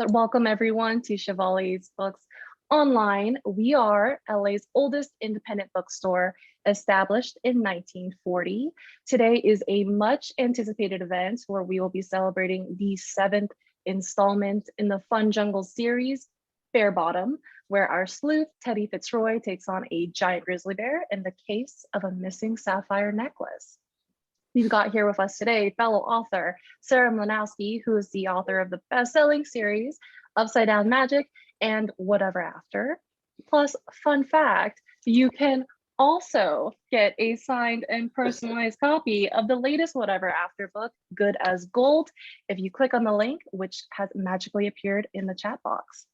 Welcome everyone to Chevalier's Books Online. We are LA's oldest independent bookstore, established in 1940. Today is a much anticipated event where we will be celebrating the 7th installment in the FunJungle series, Bear Bottom, where our sleuth, Teddy Fitzroy, takes on a giant grizzly bear in the case of a missing sapphire necklace. We've got here with us today fellow author Sarah Mlynowski, who is the author of the best-selling series Upsidedown Magic and Whatever After. Plus, fun fact, you can also get a signed and personalized copy of the latest Whatever After book, Good as Gold, if you click on the link, which has magically appeared in the chat box.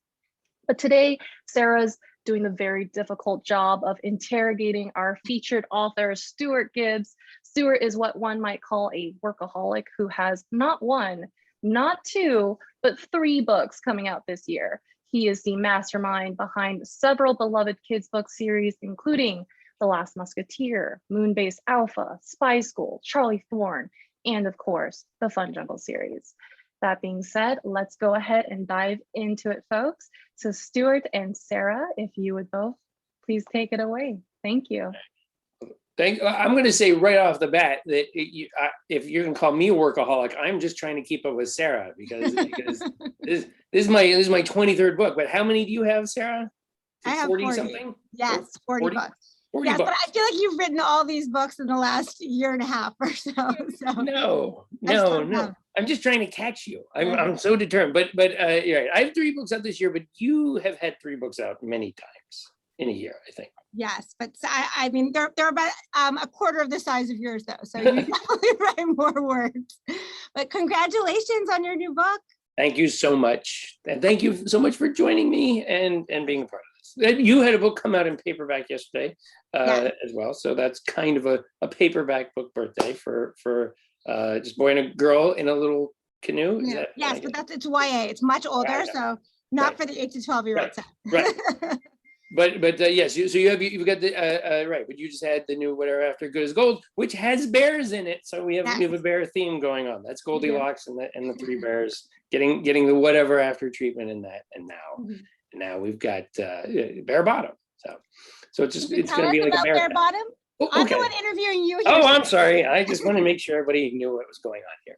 But today, Sarah's doing the very difficult job of interrogating our featured author, Stuart Gibbs. Stuart is what one might call a workaholic who has not one, not two, but 3 books coming out this year. He is the mastermind behind several beloved kids book series, including The Last Musketeer, Moonbase Alpha, Spy School, Charlie Thorne, and of course, the FunJungle series. That being said, let's go ahead and dive into it, folks. So Stuart and Sarah, if you would both please take it away. Thank you. I'm going to say right off the bat that if you're going to call me a workaholic, I'm just trying to keep up with Sarah because this is my 23rd book. But how many do you have, Sarah? I have 40 something. Yes, 40 books. 40 yes, books. But I feel like you've written all these books in the last year and a half or so. No. I'm just trying to catch you. I'm so determined. But you're right. I have 3 books out this year, but you have had 3 books out many times in a year, I think. Yes, but I mean they're about a quarter of the size of yours, though. So you definitely write more words. But congratulations on your new book. Thank you so much, and thank you so much for joining me and being a part of this. You had a book come out in paperback yesterday as well, so that's kind of a paperback book birthday for just a boy and a girl in a little canoe. Is that, yes, but it's YA. It's much older, so not for the 8 to 12-year-olds. Right. But yes, so you've got the right, but you just had the new Whatever After Good as Gold, which has bears in it. So we have a bear theme going on. That's Goldilocks and the 3 bears getting the Whatever After treatment in that, and now we've got Bear Bottom. So it's going to be like a Bear Bottom. Oh, I'm the one interviewing you here. Oh, I'm sorry. I just want to make sure everybody knew what was going on here.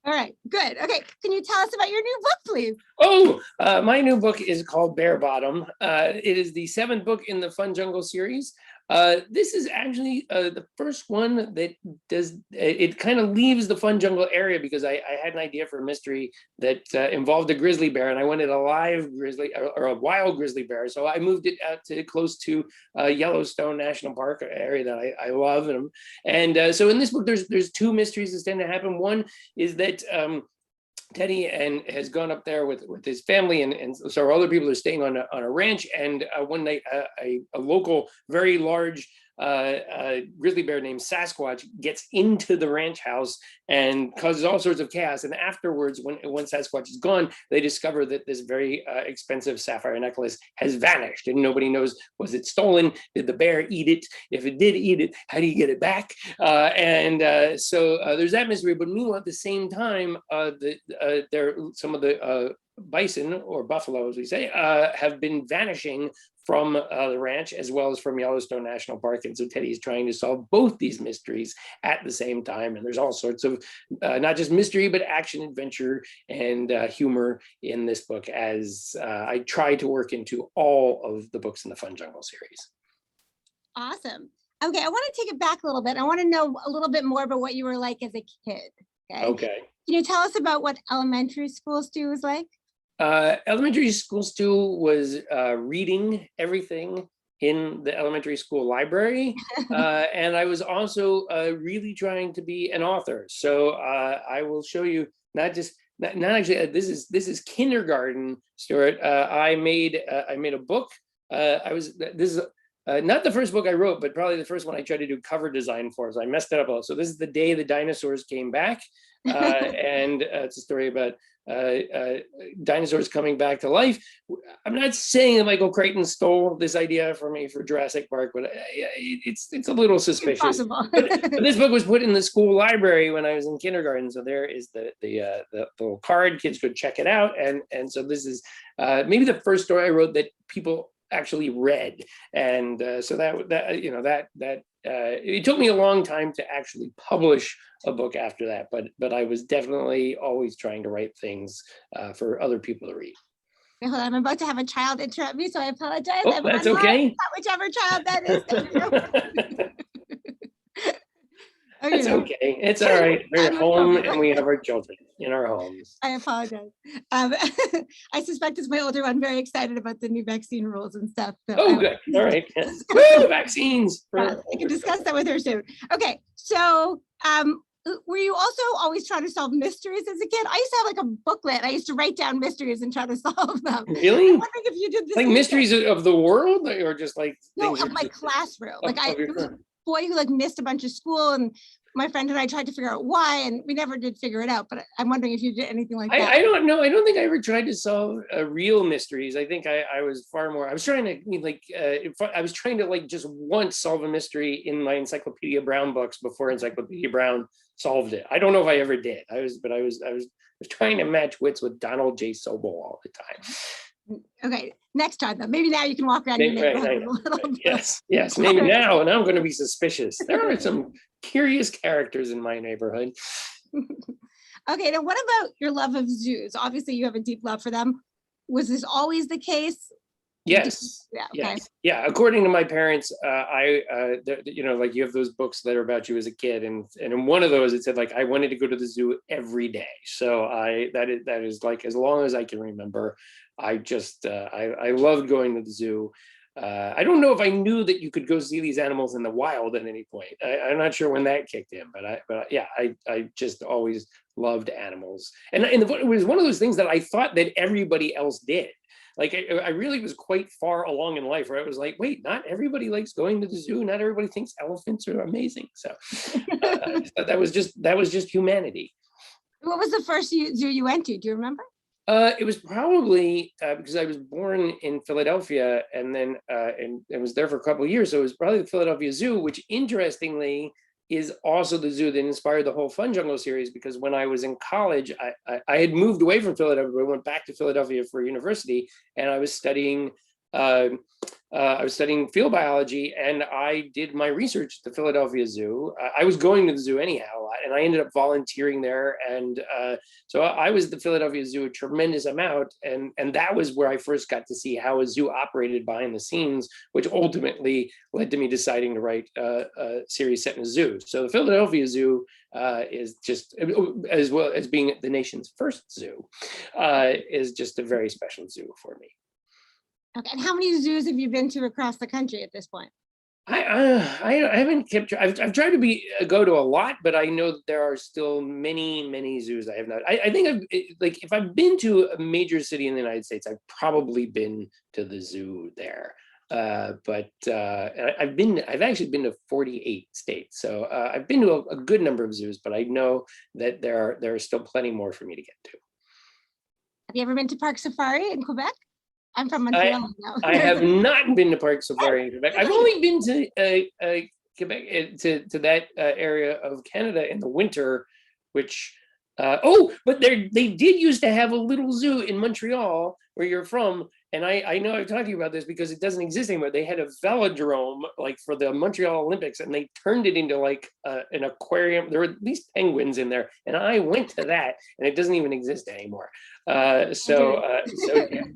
All right, good. Okay, can you tell us about your new book, please? Oh, my new book is called Bear Bottom. It is the 7th book in the FunJungle series. This is actually the first one that it kind of leaves the FunJungle area because I had an idea for a mystery that involved a grizzly bear, and I wanted a live grizzly or a wild grizzly bear. So I moved it out to close to Yellowstone National Park area that I love. And so in this book, there's 2 mysteries that tend to happen. One is that Teddy has gone up there with his family, and so other people are staying on a ranch. And one night, a local, very large grizzly bear named Sasquatch gets into the ranch house and causes all sorts of chaos. And afterwards, when Sasquatch is gone, they discover that this very expensive sapphire necklace has vanished, and nobody knows, was it stolen? Did the bear eat it? If it did eat it, how do you get it back? So there's that mystery. But meanwhile, at the same time, some of the bison, or buffalo as we say, have been vanishing from the ranch as well as from Yellowstone National Park. And so Teddy is trying to solve both these mysteries at the same time. And there's all sorts of not just mystery, but action, adventure, and humor in this book, as I try to work into all of the books in the FunJungle series. Awesome. Okay, I want to take it back a little bit. I want to know a little bit more about what you were like as a kid. Okay. Can you tell us about what elementary school Stu was like? Elementary school Stu was reading everything in the elementary school library, and I was also really trying to be an author. So I will show you not actually. This is kindergarten, Stuart. I made a book. This is not the first book I wrote, but probably the first one I tried to do cover design for. So I messed it up all. So this is The Day the Dinosaurs Came Back, and it's a story about dinosaurs coming back to life. I'm not saying that Michael Crichton stole this idea from me for Jurassic Park, but it's a little suspicious. But this book was put in the school library when I was in kindergarten, so there is the little card. Kids could check it out, and so this is maybe the first story I wrote that people actually read, and so it took me a long time to actually publish a book after that, but I was definitely always trying to write things for other people to read. Hold on, I'm about to have a child interrupt me, so I apologize. Oh, that's okay. Whichever child that is. That's okay. It's all right. We're home and we have our children in our homes. I apologize. I suspect it's my older one, very excited about the new vaccine rules and stuff. So good. All right. Yes. Woo, vaccines. I can discuss that with her soon. Okay, so were you also always trying to solve mysteries as a kid? I used to have like a booklet. I used to write down mysteries and try to solve them. Really? I'm wondering if you did this. Like mysteries of the world, or just like of my classroom. Like there was a boy who like missed a bunch of school, and my friend and I tried to figure out why, and we never did figure it out. But I'm wondering if you did anything like that. I don't know. I don't think I ever tried to solve real mysteries. I think I was far more. I was trying to just once solve a mystery in my Encyclopedia Brown books before Encyclopedia Brown solved it. I don't know if I ever did. I was trying to match wits with Donald J. Sobel all the time. Okay, next time though. Maybe now you can walk around your neighborhood a little bit. Yes. Maybe now, and I'm going to be suspicious. There are some curious characters in my neighborhood. Okay, now what about your love of zoos? Obviously, you have a deep love for them. Was this always the case? Yes. Yeah. Okay. Yes. Yeah. According to my parents, like you have those books that are about you as a kid, and in one of those it said like I wanted to go to the zoo every day. So that is like as long as I can remember. I just I loved going to the zoo. I don't know if I knew that you could go see these animals in the wild at any point. I'm not sure when that kicked in, but I just always loved animals, and it was one of those things that I thought that everybody else did. Like I really was quite far along in life where I was like, wait, not everybody likes going to the zoo. Not everybody thinks elephants are amazing. So that was just humanity. What was the first zoo you went to? Do you remember? It was probably because I was born in Philadelphia and then and was there for a couple of years. So it was probably the Philadelphia Zoo, which interestingly is also the zoo that inspired the whole FunJungle series, because when I was in college, I had moved away from Philadelphia, but I went back to Philadelphia for university, and I was studying field biology, and I did my research at the Philadelphia Zoo. I was going to the zoo anyhow, and I ended up volunteering there. And so I was at the Philadelphia Zoo a tremendous amount. And that was where I first got to see how a zoo operated behind the scenes, which ultimately led to me deciding to write a series set in a zoo. So the Philadelphia Zoo is just, as well as being the nation's first zoo, is just a very special zoo for me. Okay, and how many zoos have you been to across the country at this point? I haven't kept. I've tried to go to a lot, but I know that there are still many zoos I have not. I think if I've been to a major city in the United States, I've probably been to the zoo there. But I've actually been to 48 states, so I've been to a good number of zoos. But I know that there are still plenty more for me to get to. Have you ever been to Parc Safari in Quebec? I'm from Montreal now. I have not been to Parc Safari in Quebec. I've only been to Quebec, to that area of Canada in the winter, which, but they did used to have a little zoo in Montreal where you're from. And I know I'm talking about this because it doesn't exist anymore. They had a velodrome like for the Montreal Olympics, and they turned it into like an aquarium. There were at least penguins in there, and I went to that, and it doesn't even exist anymore. So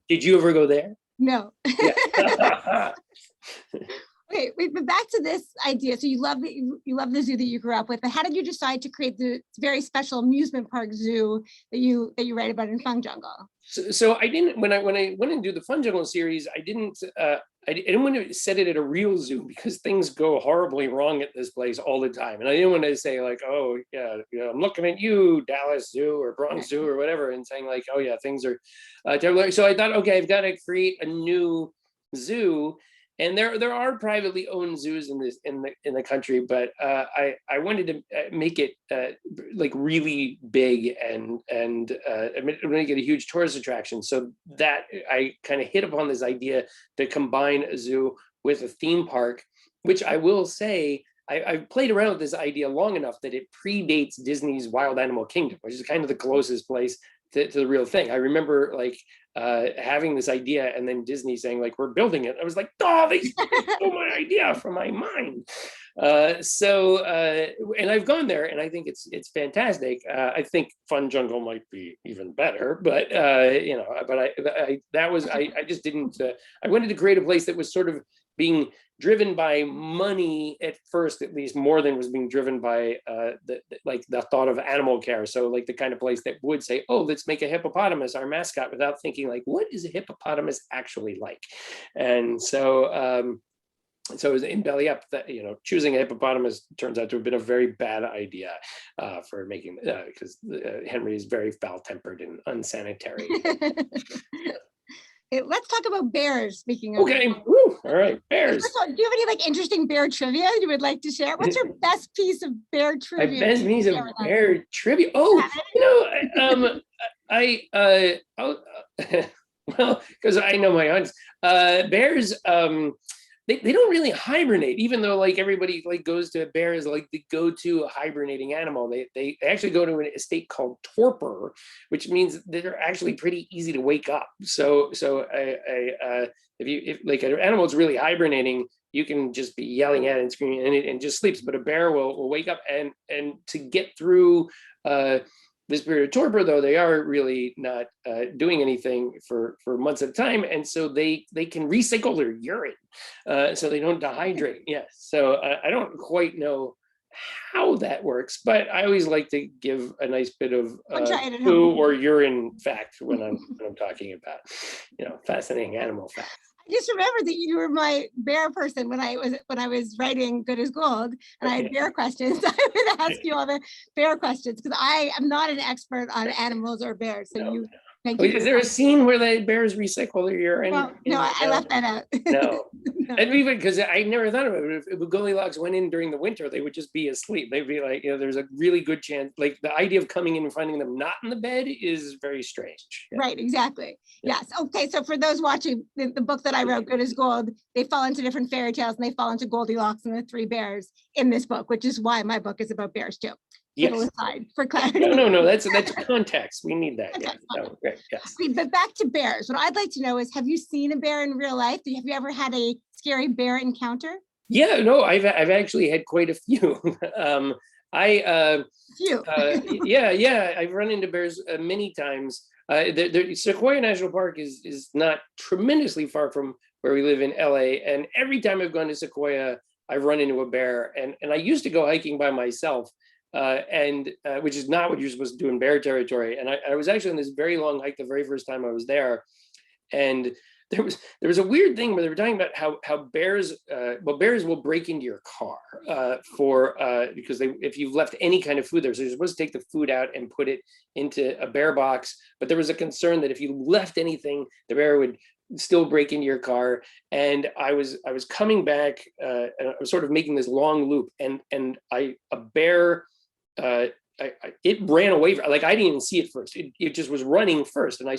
did you ever go there? No. Yeah. Okay, but back to this idea. So you love the zoo that you grew up with, but how did you decide to create the very special amusement park zoo that you write about in FunJungle? So I didn't, when I went and do the FunJungle series, I didn't want to set it at a real zoo because things go horribly wrong at this place all the time, and I didn't want to say like, oh yeah, I'm looking at you, Dallas Zoo or Bronx Zoo or whatever, and saying like, oh yeah, things are terrible. So I thought, okay, I've got to create a new zoo. And there are privately owned zoos in the country, but I wanted to make it like really big and make it a huge tourist attraction. So that I kind of hit upon this idea to combine a zoo with a theme park, which I will say, I've played around with this idea long enough that it predates Disney's Wild Animal Kingdom, which is kind of the closest place to the real thing. I remember like having this idea and then Disney saying like, we're building it. I was like, oh, they stole my idea from my mind. And I've gone there and I think it's fantastic. I think FunJungle might be even better, but you know, but I just didn't, I wanted to create a place that was sort of being driven by money at first, at least more than was being driven by the thought of animal care. So like the kind of place that would say, oh, let's make a hippopotamus our mascot, without thinking like, what is a hippopotamus actually like? And so so in Belly Up, that, you know, choosing a hippopotamus turns out to have been a very bad idea for making, because Henry is very foul-tempered and unsanitary. Okay, let's talk about bears. Speaking of, okay, woo, all right, bears. First of all, do you have any like interesting bear trivia you would like to share? What's your best piece of bear trivia? My best piece of bear trivia. Oh, you know, well, because I know my audience. Bears, they don't really hibernate, even though like everybody like goes to bear as like the go-to hibernating animal. They actually go to a state called torpor, which means they're actually pretty easy to wake up. So if like an animal is really hibernating, you can just be yelling at it and screaming and it just sleeps. But a bear will wake up and to get through this period of torpor, though, they are really not doing anything for months at a time, and so they can recycle their urine, so they don't dehydrate. Yes, so I don't quite know how that works, but I always like to give a nice bit of poo or urine fact when I'm talking about, you know, fascinating animal facts. I just remembered that you were my bear person when I was writing Good as Gold, and I had bear questions. I would ask you all the bear questions because I am not an expert on animals or bears. So thank you. Is there a scene where the bears recycle their urine? No, I left that out. No. And even because I never thought about it. If Goldilocks went in during the winter, they would just be asleep. They'd be like, you know, there's a really good chance. Like the idea of coming in and finding them not in the bed is very strange. Yeah. Right, exactly. Yeah. Yes. Okay. So for those watching the book that I wrote, Good as Gold, they fall into different fairy tales and they fall into Goldilocks and the three bears in this book, which is why my book is about bears too. Yes. Aside for clarity. No, that's context. We need that. Okay, yeah. No, great. Yes. But back to bears. What I'd like to know is, have you seen a bear in real life? Have you ever had a scary bear encounter? Yeah, no, I've actually had quite a few. Yeah, I've run into bears many times. Sequoia National Park is not tremendously far from where we live in LA, and every time I've gone to Sequoia, I've run into a bear. And I used to go hiking by myself. Which is not what you're supposed to do in bear territory. And I was actually on this very long hike the very first time I was there. And there was a weird thing where they were talking about how bears, bears will break into your car because if you've left any kind of food there, so you're supposed to take the food out and put it into a bear box. But there was a concern that if you left anything, the bear would still break into your car. And I was coming back, and I was sort of making this long loop, and a bear, it ran away. Like I didn't even see it first. It just was running first, and I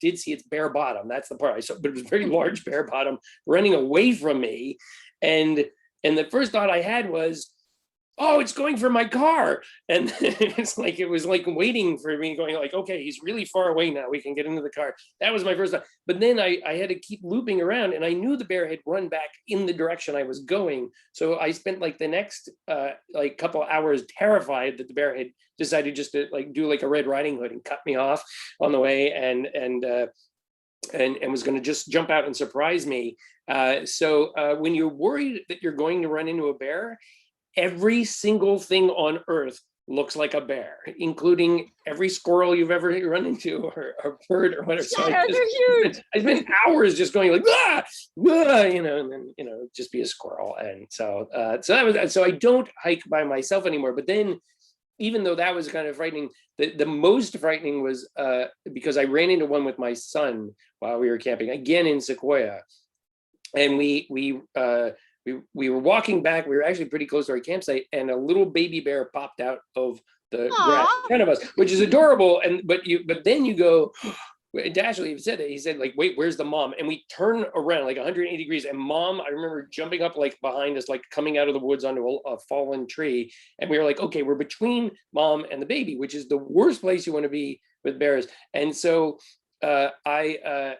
did see its bare bottom. That's the part I saw, but it was very large bare bottom running away from me. And the first thought I had was, oh, it's going for my car. And it was like waiting for me, going like, okay, he's really far away now. We can get into the car. That was my first thought. But then I had to keep looping around, and I knew the bear had run back in the direction I was going. So I spent like the next couple hours terrified that the bear had decided just to like do like a Red Riding Hood and cut me off on the way, and was going to just jump out and surprise me. So when you're worried that you're going to run into a bear, every single thing on earth looks like a bear, including every squirrel you've ever run into, or a bird or whatever. So I spent hours just going like, ah, and then, just be a squirrel. And so I don't hike by myself anymore. But then, even though that was kind of frightening, the most frightening was because I ran into one with my son while we were camping, again in Sequoia. and we were walking back. We were actually pretty close to our campsite, and a little baby bear popped out of the grass in front of us, which is adorable. But then you go, Dashley even said it. He said, like, wait, where's the mom? And we turn around like 180 degrees, and mom, I remember jumping up like behind us, like coming out of the woods onto a fallen tree. And we were like, okay, we're between mom and the baby, which is the worst place you want to be with bears. And so I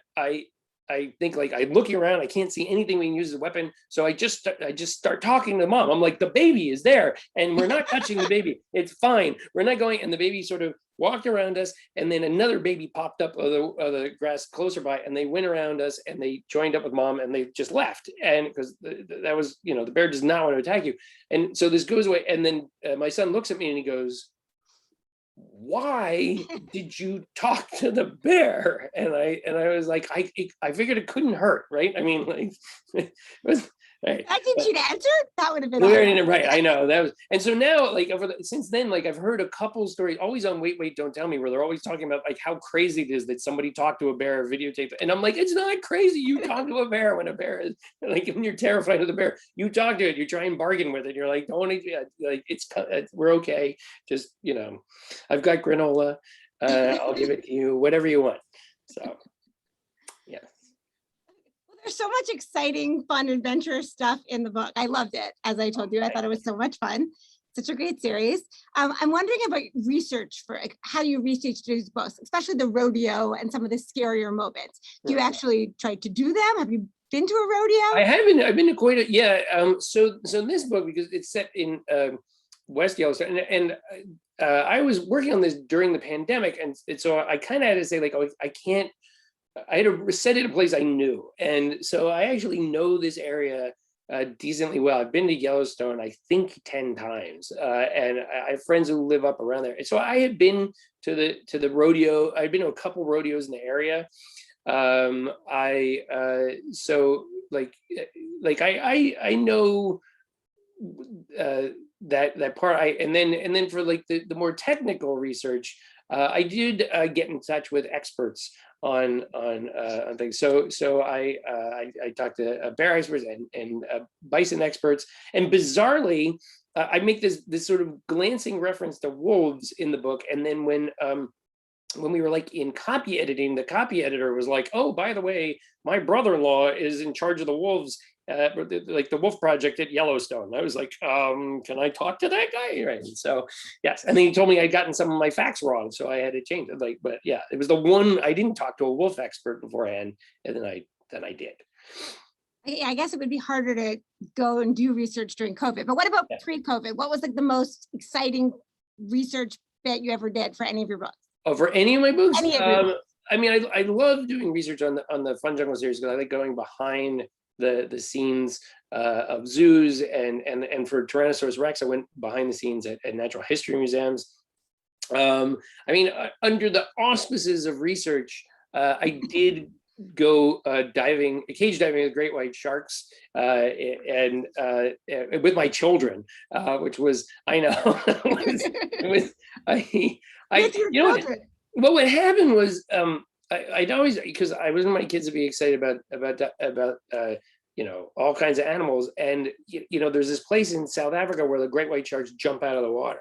think, like, I'm looking around, I can't see anything we can use as a weapon. So I just start talking to mom. I'm like, the baby is there and we're not touching the baby. It's fine. We're not going. And the baby sort of walked around us. And then another baby popped up of the grass closer by, and they went around us and they joined up with mom and they just left. And because that was, the bear does not want to attack you. And so this goes away. And then my son looks at me and he goes, why did you talk to the bear? And I was like, I figured it couldn't hurt, right? I mean, like, it was right. I think she'd answer. That would have been right. I know that was, and so now, like, since then, like, I've heard a couple stories, always on Wait, Wait, Don't Tell Me, where they're always talking about like how crazy it is that somebody talked to a bear, videotaped, and I'm like, it's not crazy. You talk to a bear when a bear is like, when you're terrified of the bear, you talk to it, you try and bargain with it. You're like, don't like, we're okay. Just I've got granola. I'll give it to you, whatever you want. So. There's so much exciting, fun, adventurous stuff in the book. I loved it. As I told you, I thought it was so much fun. Such a great series. I'm wondering about research for how you research these books, especially the rodeo and some of the scarier moments. Do you actually try to do them? Have you been to a rodeo? I haven't. I've been to quite a, yeah. So this book, because it's set in West Yellowstone, and I was working on this during the pandemic, and so I kind of had to say, like, oh, I had to set it in a place I knew. And so I actually know this area decently well. I've been to Yellowstone, I think 10 times. And I have friends who live up around there. And so I had been to the rodeo. I've been to a couple rodeos in the area. I know that part. And then for like the more technical research, I did get in touch with experts on things. So I talked to bear experts and bison experts, and bizarrely, I make this sort of glancing reference to wolves in the book. And then when we were like in copy editing, the copy editor was like, oh, by the way, my brother-in-law is in charge of the wolves, like the Wolf Project at Yellowstone. I was like, can I talk to that guy? Right. So yes. And then he told me I'd gotten some of my facts wrong, so I had to change it. Like, but yeah, it was the one I didn't talk to a wolf expert beforehand, and then I did. I guess it would be harder to go and do research during COVID. But what about pre-COVID? What was like the most exciting research bit you ever did for any of your books? Oh, for any of my books? Any of your books. I mean, I love doing research on the FunJungle series because I like going behind the scenes of zoos, and for Tyrannosaurus Rex, I went behind the scenes at natural history museums. I mean, under the auspices of research, I did go cage diving with great white sharks, and with my children, which was, I know, what happened was, I'd always, because I was my kids would be excited about all kinds of animals, and there's this place in South Africa where the great white sharks jump out of the water,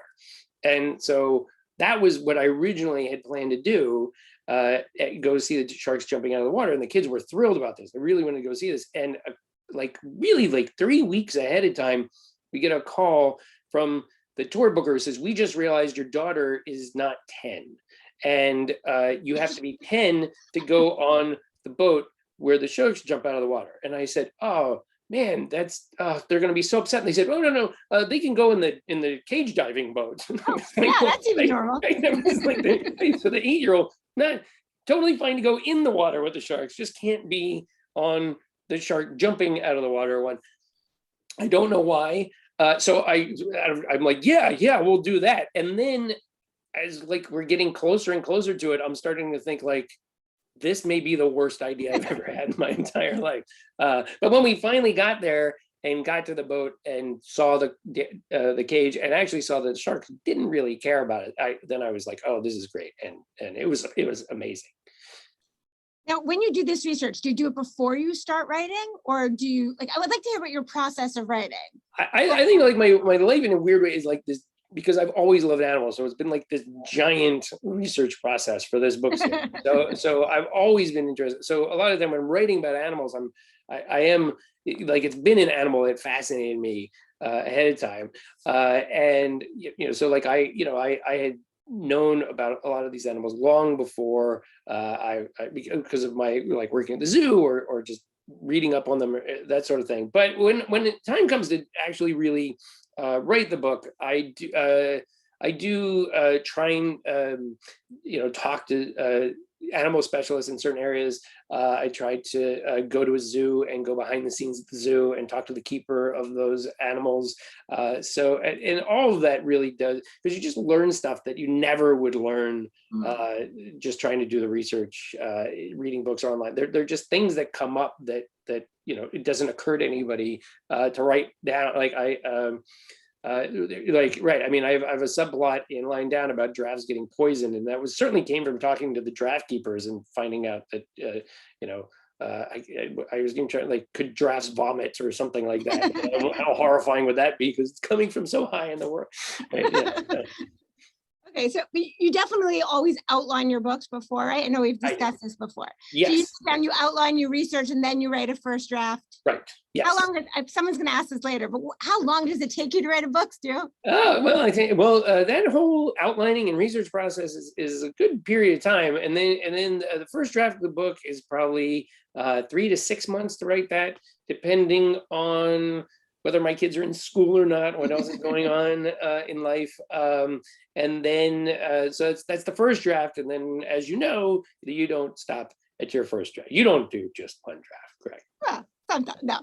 and so that was what I originally had planned to do, go see the sharks jumping out of the water, and the kids were thrilled about this. They really wanted to go see this, and like 3 weeks ahead of time, we get a call from the tour booker who says, we just realized your daughter is not 10. And you have to be 10 to go on the boat where the sharks jump out of the water. And I said, oh man, that's they're going to be so upset. And they said, oh no, they can go in the cage diving boat. Yeah, that's even normal. So the 8-year-old, not totally fine to go in the water with the sharks, just can't be on the shark jumping out of the water one. I don't know why. So I'm like, yeah, we'll do that. And then, as like we're getting closer and closer to it, I'm starting to think like, this may be the worst idea I've ever had in my entire life. But when we finally got there and got to the boat and saw the cage, and actually saw that the sharks didn't really care about it, then I was like, oh, this is great, and it was amazing. Now, when you do this research, do you do it before you start writing, or do you I would like to hear about your process of writing. I think like my life in a weird way is like this, because I've always loved animals. So it's been like this giant research process for this book series. So I've always been interested. So a lot of the time when writing about animals, I am like, it's been an animal that fascinated me ahead of time. And so like I had known about a lot of these animals long before because of my like working at the zoo or just reading up on them, that sort of thing. But when the time comes to actually really write the book, I do try and talk to animal specialists in certain areas. I try to go to a zoo and go behind the scenes at the zoo and talk to the keeper of those animals. And all of that really does, because you just learn stuff that you never would learn just trying to do the research, reading books or online. They're just things that come up that it doesn't occur to anybody to write down. Like right. I mean, I have a subplot in Lying Down about giraffes getting poisoned, and that was certainly came from talking to the giraffe keepers and finding out that I was going to try, like, could giraffes vomit or something like that? How horrifying would that be? Because it's coming from so high in the world. Right? Okay, so you definitely always outline your books before, right? I know we've discussed this before. Yes. So you sit down, you outline, you research, and then you write a first draft. Right. Yes. How long? Someone's going to ask this later, but how long does it take you to write a book, Stu? Well, I think that whole outlining and research process is a good period of time, and then the first draft of the book is probably 3 to 6 months to write that, depending on whether my kids are in school or not, what else is going on in life. And then, so that's the first draft. And then, as you know, you don't stop at your first draft. You don't do just one draft, correct? Well, sometimes, no.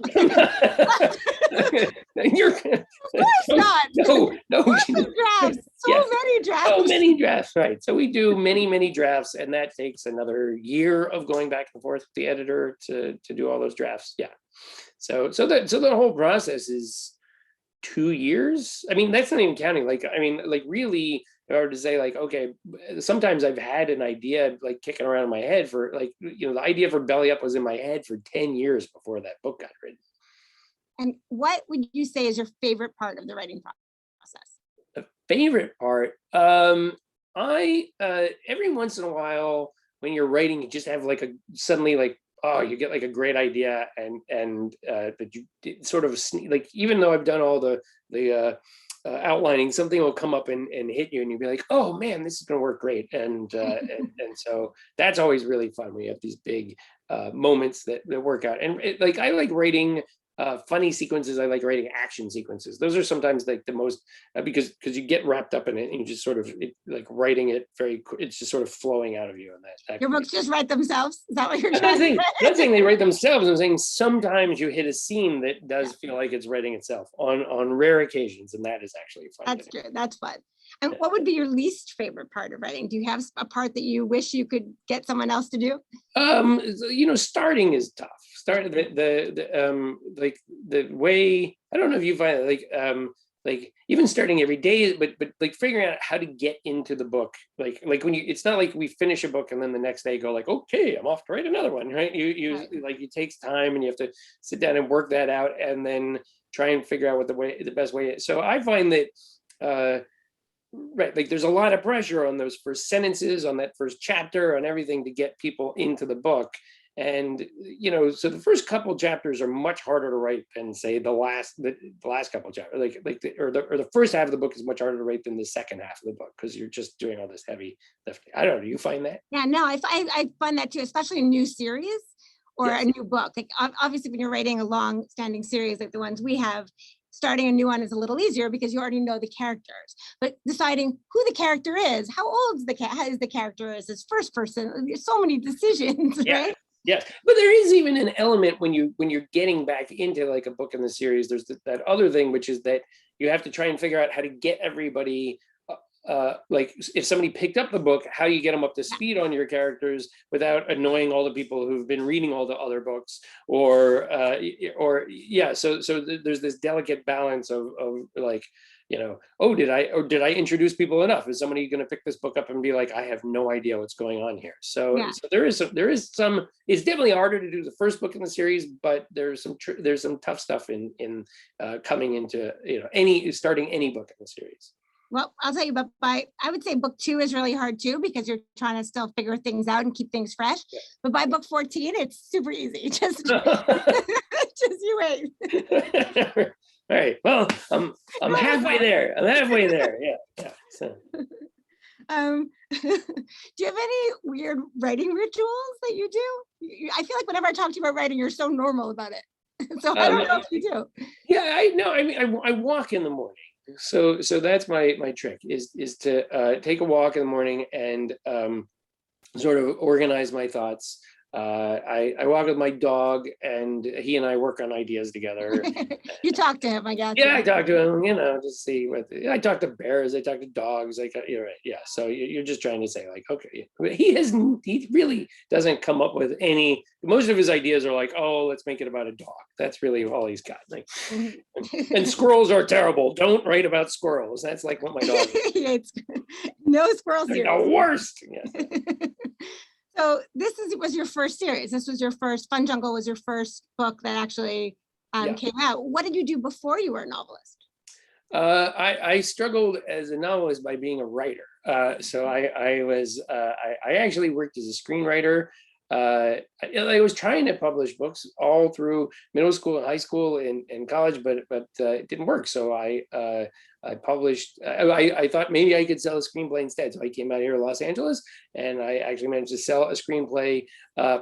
You're, of course not. No. Lots of drafts. Many drafts. So many drafts, right. So we do many drafts, and that takes another year of going back and forth with the editor to do all those drafts. Yeah. So the whole process is 2 years. I mean, that's not even counting. Like, I mean, like really, in order to say like, okay, sometimes I've had an idea like kicking around in my head for like, the idea for Belly Up was in my head for 10 years before that book got written. And what would you say is your favorite part of the writing process? The favorite part, I every once in a while when you're writing, you just have like suddenly like, oh, you get like a great idea and that you sort of like, even though I've done all the outlining, something will come up and hit you and you'll be like, oh man, this is going to work great. And so that's always really fun when you have these big moments that work out. And like, I like writing funny sequences. I like writing action sequences. Those are sometimes like the most, because you get wrapped up in it and you just sort of like writing it it's just sort of flowing out of you. And that your books just write themselves? Is that what you're trying to say? I'm not saying they write themselves. I'm saying sometimes you hit a scene that does feel like it's writing itself on rare occasions. And that is actually fun. That's true. That's fun. And what would be your least favorite part of writing? Do you have a part that you wish you could get someone else to do? Starting is tough. The way, I don't know if you find it like even starting every day, but like figuring out how to get into the book, like when it's not like we finish a book and then the next day go like, okay, I'm off to write another one, right? Right. Like it takes time and you have to sit down and work that out and then try and figure out what the best way is. So I find that right, like there's a lot of pressure on those first sentences, on that first chapter, on everything to get people into the book. And so the first couple chapters are much harder to write than say the last couple chapters. Or the first half of the book is much harder to write than the second half of the book because you're just doing all this heavy lifting. I don't know. Do you find that? Yeah, no, I find that too, especially a new series or Yes. a new book. Like obviously, when you're writing a long-standing series like the ones we have, starting a new one is a little easier because you already know the characters. But deciding who the character is, how old is the character is his first person. There's so many decisions, Yeah. right? Yes, but there is even an element when you're getting back into like a book in the series. There's that other thing, which is that you have to try and figure out how to get everybody. Like if somebody picked up the book, how do you get them up to speed on your characters without annoying all the people who've been reading all the other books? So there's this delicate balance of like oh, did I introduce people enough? Is somebody going to pick this book up and be like, I have no idea what's going on here? So, Yeah. so there is some. It's definitely harder to do the first book in the series, but there's some tough stuff in coming into starting any book in the series. Well, I'll tell you, but I would say book 2 is really hard too, because you're trying to still figure things out and keep things fresh. Yeah. But by book 14, it's super easy. Just you wait. All right. Well, I'm halfway there. Yeah. So. Do you have any weird writing rituals that you do? I feel like whenever I talk to you about writing, you're so normal about it. So I don't know if you do. Yeah, I know. I mean, I walk in the morning. So that's my trick is to take a walk in the morning and sort of organize my thoughts. I walk with my dog, and he and I work on ideas together. You talk to him, I guess. Yeah, I talk to him, to see what I talk to bears, I talk to dogs, you're right. Yeah. So you're just trying to say like, okay, he really doesn't come up with any, most of his ideas are like, oh, let's make it about a dog. That's really all he's got. Like, and squirrels are terrible. Don't write about squirrels. That's like what my dog is. No squirrels. They're the worst. Yeah. So this was your first series. This was your first, FunJungle was your first book that actually came out. What did you do before you were a novelist? I struggled as a novelist by being a writer. So I actually worked as a screenwriter. I was trying to publish books all through middle school and high school and college, but it didn't work. So I published, I thought maybe I could sell a screenplay instead. So I came out here to Los Angeles, and I actually managed to sell a screenplay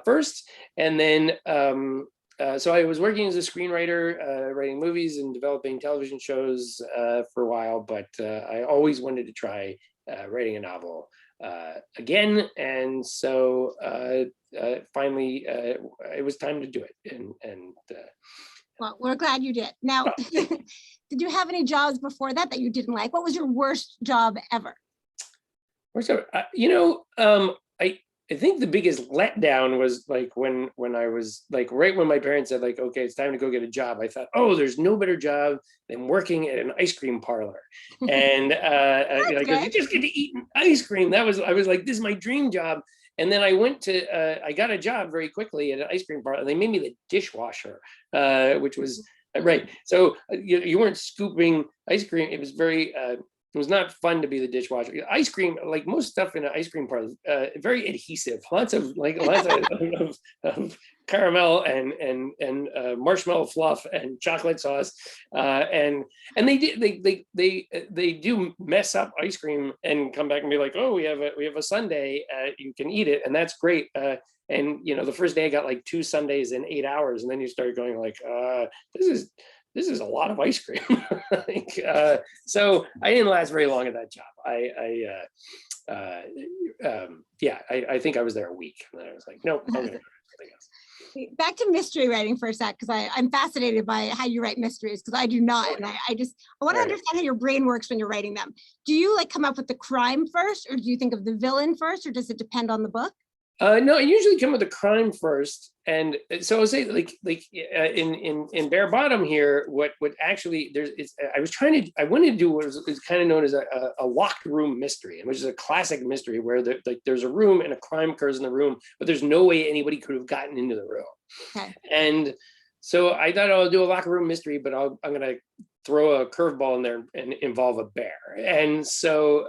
first. And then, so I was working as a screenwriter, writing movies and developing television shows for a while, but I always wanted to try writing a novel again. And so finally, it was time to do it. Well, we're glad you did. Now, did you have any jobs before that you didn't like? What was your worst job ever? I think the biggest letdown was like when I was like, right when my parents said like, okay, it's time to go get a job. I thought, oh, there's no better job than working at an ice cream parlor. And you just get to eat ice cream. I was like, this is my dream job. And then I went to, I got a job very quickly at an ice cream parlor. They made me the dishwasher, which was right. So you weren't scooping ice cream. It was very, it was not fun to be the dishwasher. Ice cream, like most stuff in an ice cream parlor, very adhesive. Lots of caramel and marshmallow fluff and chocolate sauce, and they do mess up ice cream and come back and be like, oh, we have a sundae, you can eat it, and that's great. And the first day I got like 2 sundaes in 8 hours, and then you start going like, this is a lot of ice cream. So I didn't last very long at that job. I think I was there a week, and then I was like, nope, I'm gonna do something else. Back to mystery writing for a sec, because I'm fascinated by how you write mysteries, because I do not, and I want to understand how your brain works when you're writing them. Do you like come up with the crime first, or do you think of the villain first, or does it depend on the book? No, I usually come with the crime first, and so I'll say like in Bare Bottom here, what actually I wanted to do what is kind of known as a locked room mystery, which is a classic mystery where there's a room and a crime occurs in the room, but there's no way anybody could have gotten into the room. Okay. And so I thought I'll do a locked room mystery, but I'm gonna throw a curveball in there and involve a bear, and so.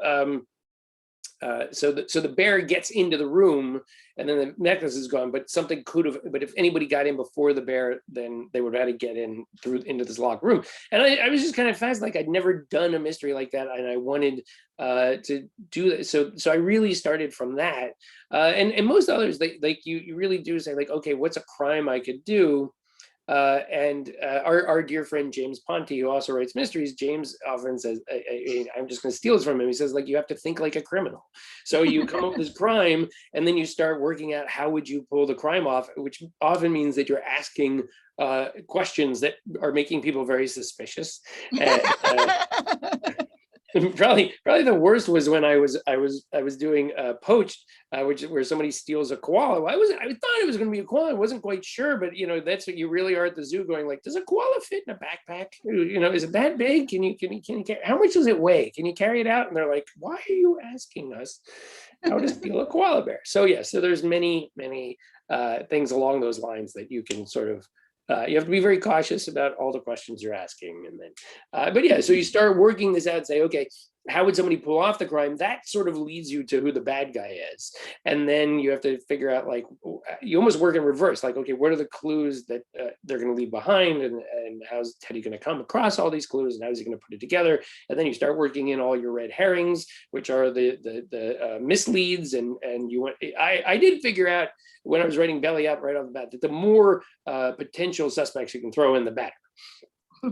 So the bear gets into the room, and then the necklace is gone, but something could have, but if anybody got in before the bear, then they would have had to get in into this locked room. And I was just kind of fast, like I'd never done a mystery like that, and I wanted to do that. So I really started from that. And most others, you really do say like, okay, what's a crime I could do? And our dear friend James Ponte, who also writes mysteries, James often says, I'm just going to steal this from him. He says, like, you have to think like a criminal. So you come up with this crime, and then you start working out how would you pull the crime off, which often means that you're asking questions that are making people very suspicious. Probably the worst was when I was doing Poached, where somebody steals a koala. I thought it was going to be a koala. I wasn't quite sure, but that's what you really are at the zoo going like, does a koala fit in a backpack? Is it that big? Can you how much does it weigh? Can you carry it out? And they're like, why are you asking us how to steal a koala bear? So yeah, so there's many things along those lines that you can sort of. You have to be very cautious about all the questions you're asking, and then, but yeah, so you start working this out and say, okay, how would somebody pull off the crime? That sort of leads you to who the bad guy is, and then you have to figure out, like, you almost work in reverse. Like, okay, what are the clues that they're going to leave behind, and how's Teddy going to come across all these clues, and how's he going to put it together? And then you start working in all your red herrings, which are the misleads, and you want. I did figure out when I was writing Belly Up right off the bat that the more potential suspects you can throw in, the better.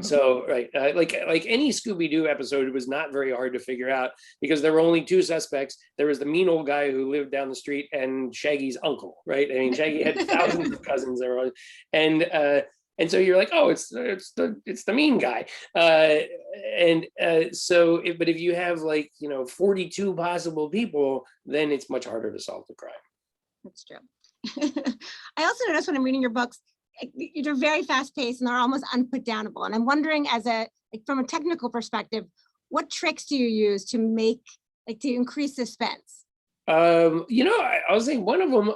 So right, like any Scooby-Doo episode, it was not very hard to figure out because there were only two suspects. There was the mean old guy who lived down the street and Shaggy's uncle, right? I mean, Shaggy had thousands of cousins there, and so you're like, oh, it's the mean guy, but if you have 42 possible people, then it's much harder to solve the crime. That's true. I also noticed when I'm reading your books, they're very fast paced and they're almost unputdownable. And I'm wondering, from a technical perspective, what tricks do you use to increase suspense? I was saying one of them,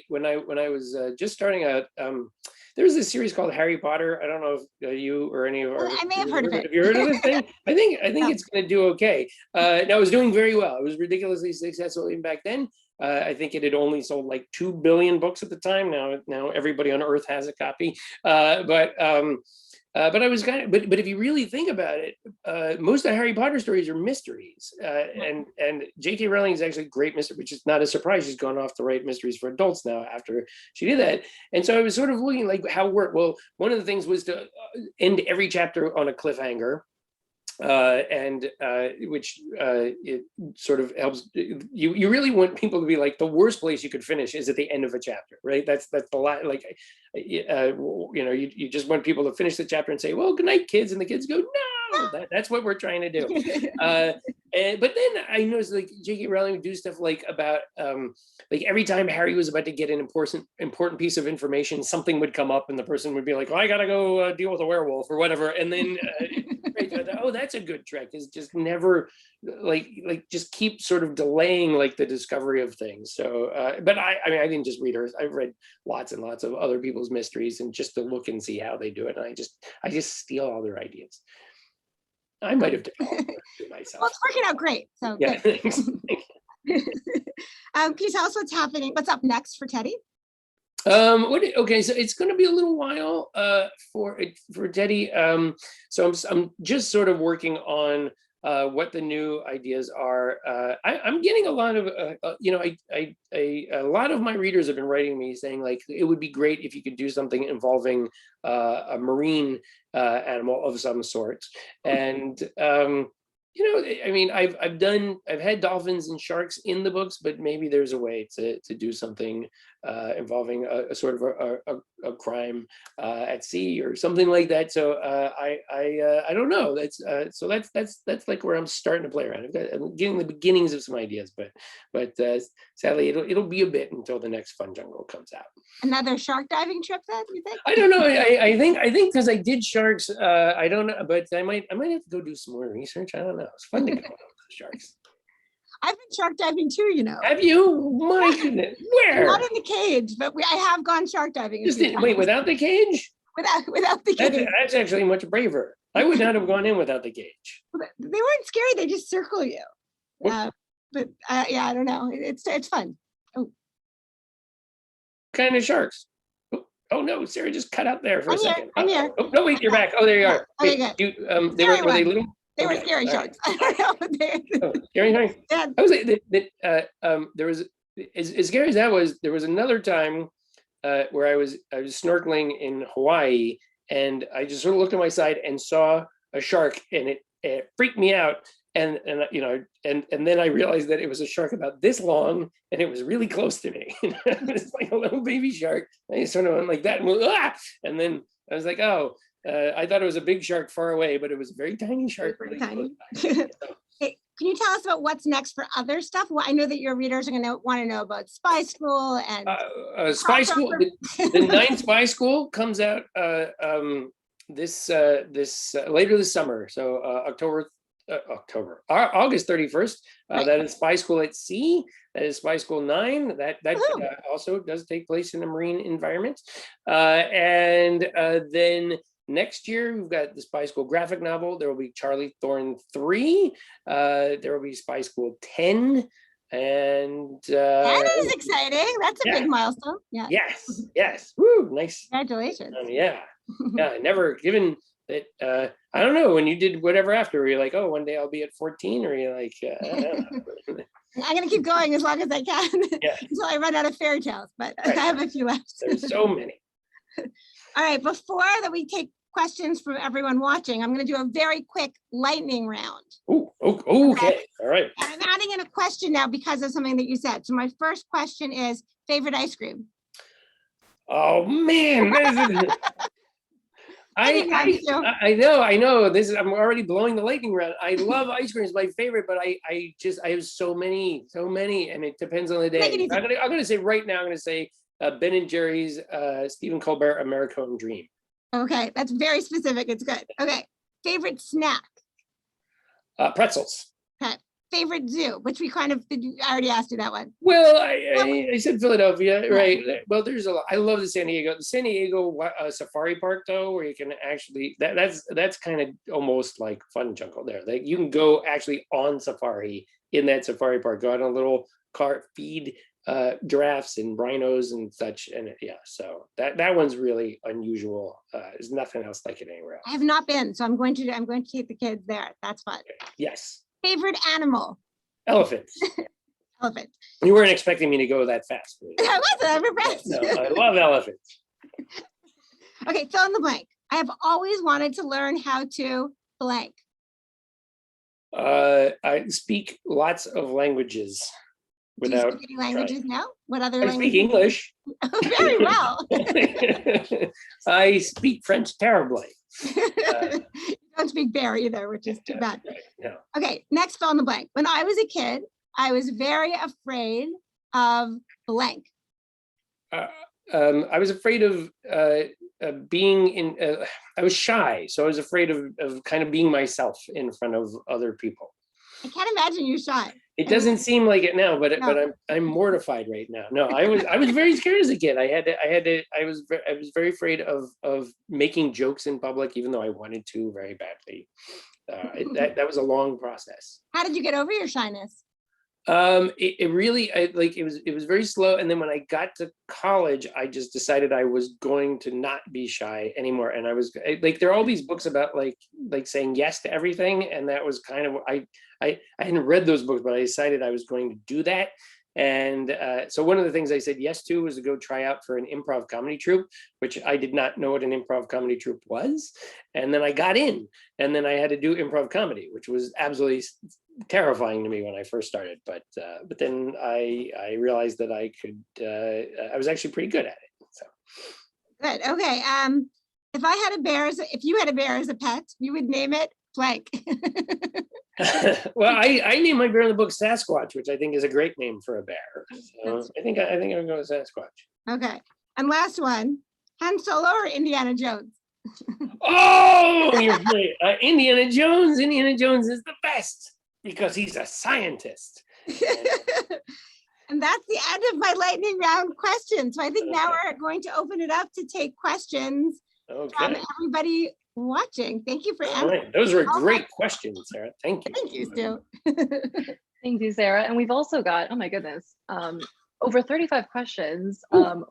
when I was just starting out, there was this series called Harry Potter. I don't know if you or any of our. I may have heard of it. Have you heard of this thing? I think it's going to do okay. Now it was doing very well. It was ridiculously successful even back then. I think it had only sold like 2 billion books at the time. Now everybody on Earth has a copy. But I was but if you really think about it, most of the Harry Potter stories are mysteries, and J.K. Rowling is actually a great mystery, which is not a surprise. She's gone off to write mysteries for adults now after she did that. And so I was sort of looking like how work. Well, one of the things was to end every chapter on a cliffhanger. Which it sort of helps. You really want people to be like, the worst place you could finish is at the end of a chapter, right? That's the lot. You just want people to finish the chapter and say, well, good night, kids, and the kids go, no. That's what we're trying to do. But then I noticed J.K. Rowling would do stuff about every time Harry was about to get an important piece of information, something would come up and the person would be like, well, I gotta go deal with a werewolf or whatever, and then oh, that's a good trick, is just never just keep sort of delaying the discovery of things. So but I mean, I didn't just read hers. I've read lots and lots of other people's mysteries, and just to look and see how they do it, and I just steal all their ideas. I might have developed it myself. Well, it's working out great. So yeah, thanks. Can you tell us what's up next for Teddy? Okay, so it's going to be a little while for Teddy. So I'm just sort of working on what the new ideas are. I'm getting a lot of a lot of my readers have been writing me saying it would be great if you could do something involving a marine animal of some sort. And I mean, I've had dolphins and sharks in the books, but maybe there's a way to do something involving a sort of a crime at sea or something like that. So I don't know. That's where I'm starting to play around. I'm getting the beginnings of some ideas, but sadly it'll be a bit until the next FunJungle comes out. Another shark diving trip, then, you think? I don't know. I think because I did sharks, I don't know, but I might have to go do some more research. I don't know. It's fun to go with the sharks. I've been shark diving too, Have you? My goodness. Where? Not in the cage, but I have gone shark diving. Wait, without the cage? Without the cage. That's actually much braver. I would not have gone in without the cage. They weren't scary. They just circle you. Yeah, I don't know. It's fun. Oh. Kind of sharks. Oh no, Sarah just cut out there for a second. I'm here. Oh no, wait, you're back. Oh, there you are. Okay, wait, good. were they little? They were scary sharks. I don't know. Scary sharks. Yeah. I was there was as scary as that was. There was another time where I was snorkeling in Hawaii, and I just sort of looked to my side and saw a shark, and it freaked me out. And then I realized that it was a shark about this long, and it was really close to me. It was like a little baby shark. I sort of went like that, and then I was like, oh. I thought it was a big shark far away, but it was a very tiny shark. Very Really tiny. close by. Hey, can you tell us about what's next for other stuff? Well, I know that your readers are going to want to know about Spy School and Spy School. The ninth Spy School comes out later this summer. So August 31st. Right. That is Spy School at Sea. That is Spy School 9. That also does take place in a marine environment. And then next year, we've got the Spy School graphic novel. There will be Charlie Thorne 3. There will be Spy School 10. And that is exciting. That's a big milestone. Yeah. Yes. Woo, nice. Congratulations. Yeah. Never given that. I don't know, when you did whatever after, were you like, oh, one day I'll be at 14, or you're like, I'm going to keep going as long as I can until I run out of fairy tales, but I have a few left. There's so many. All right, before that we take questions from everyone watching, I'm going to do a very quick lightning round. Ooh, okay. All right. And I'm adding in a question now because of something that you said. So my first question is favorite ice cream. Oh man, I know. I'm already blowing the lightning round. I love ice cream; it's my favorite, but I have so many, and it depends on the day. I'm gonna say right now. I'm gonna say Ben and Jerry's, Stephen Colbert, American Dream. Okay, that's very specific. It's good. Okay, favorite snack. Pretzels. Okay, favorite zoo, which we kind of I already asked you that one. Well, I said Philadelphia, right? Well, there's a lot. I love the San Diego Safari Park, though, where you can actually that's kind of almost like FunJungle there. Like you can go actually on safari in that safari park, go on a little cart, feed giraffes and rhinos and such, and so that one's really unusual. There's nothing else like it anywhere else. I have not been, so I'm going to take the kids there. That's fun. Yes. Favorite animal. Elephants. Elephant. You weren't expecting me to go that fast. I wasn't. I'm impressed. No, I love elephants. Okay, fill in the blank. I have always wanted to learn how to blank. I speak lots of languages. Do you speak any languages now? What other I languages? speak English. Oh, very well. I speak French terribly. You don't speak bear either, which is too bad. Right, no. Okay, next fill in the blank. When I was a kid, I was very afraid of blank. I was afraid of being in. I was shy, so I was afraid of kind of being myself in front of other people. I can't imagine you shy. It doesn't seem like it now, but I'm mortified right now. No, I was very scared as a kid. I was very afraid of making jokes in public, even though I wanted to very badly. That was a long process. How did you get over your shyness? It was very slow, and then when I got to college, I just decided I was going to not be shy anymore. And I was like, there are all these books about like saying yes to everything, and that was kind of I hadn't read those books, but I decided I was going to do that. And so one of the things I said yes to was to go try out for an improv comedy troupe, which I did not know what an improv comedy troupe was. And then I got in, and then I had to do improv comedy, which was absolutely terrifying to me when I first started. But then I realized that I could. I was actually pretty good at it. So good. Okay. If you had a bear as a pet, you would name it blank. Well, I named my bear in the book Sasquatch, which I think is a great name for a bear. So I think I'm going to go with Sasquatch. Okay. And last one, Han Solo or Indiana Jones? Oh, you're great. Indiana Jones. Indiana Jones is the best because he's a scientist. And that's the end of my lightning round questions. So I think now we're going to open it up to take questions from everybody watching. Thank you for answering. Right. Those were great questions, Sarah. Thank you. Thank you, Stu. Thank you, Sarah. And we've also got, oh my goodness, over 35 questions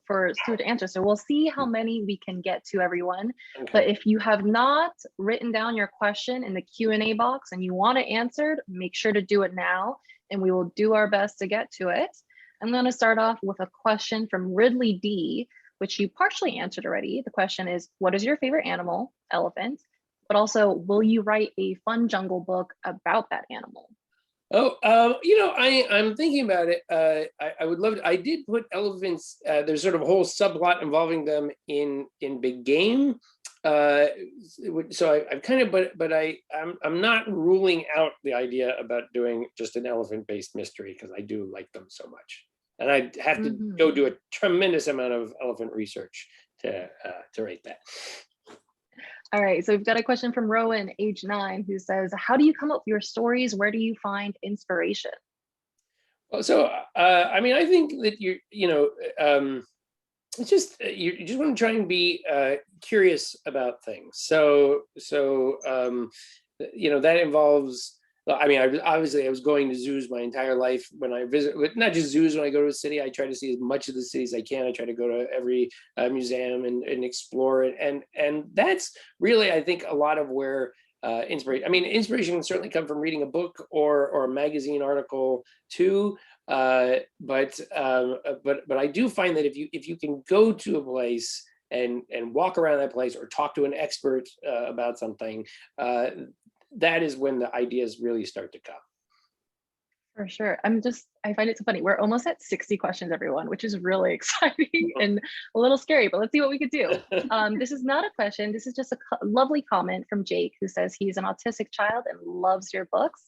for Stuart to answer. So we'll see how many we can get to everyone. Okay. But if you have not written down your question in the Q&A box and you want it answered, make sure to do it now, and we will do our best to get to it. I'm going to start off with a question from Ridley D, which you partially answered already. The question is, what is your favorite animal? Elephant. But also, will you write a FunJungle book about that animal? Oh, I'm thinking about it. I would love to. I did put elephants. There's sort of a whole subplot involving them in Big Game, I've kind of, but I'm not ruling out the idea about doing just an elephant-based mystery because I do like them so much, and I'd have to go do a tremendous amount of elephant research to write that. All right, so we've got a question from Rowan, age 9, who says, "How do you come up with your stories? Where do you find inspiration?" Well, so I mean, I think that it's just you just want to try and be curious about things. So that involves. I mean, I was going to zoos my entire life when I visit, not just zoos. When I go to a city, I try to see as much of the city as I can. I try to go to every museum and explore it. And that's really, I think, a lot of where inspiration. I mean, inspiration can certainly come from reading a book or a magazine article too. But I do find that if you can go to a place and walk around that place or talk to an expert about something, that is when the ideas really start to come. For sure. I find it so funny. We're almost at 60 questions, everyone, which is really exciting and a little scary, but let's see what we could do. This is not a question. This is just a lovely comment from Jake, who says he's an autistic child and loves your books.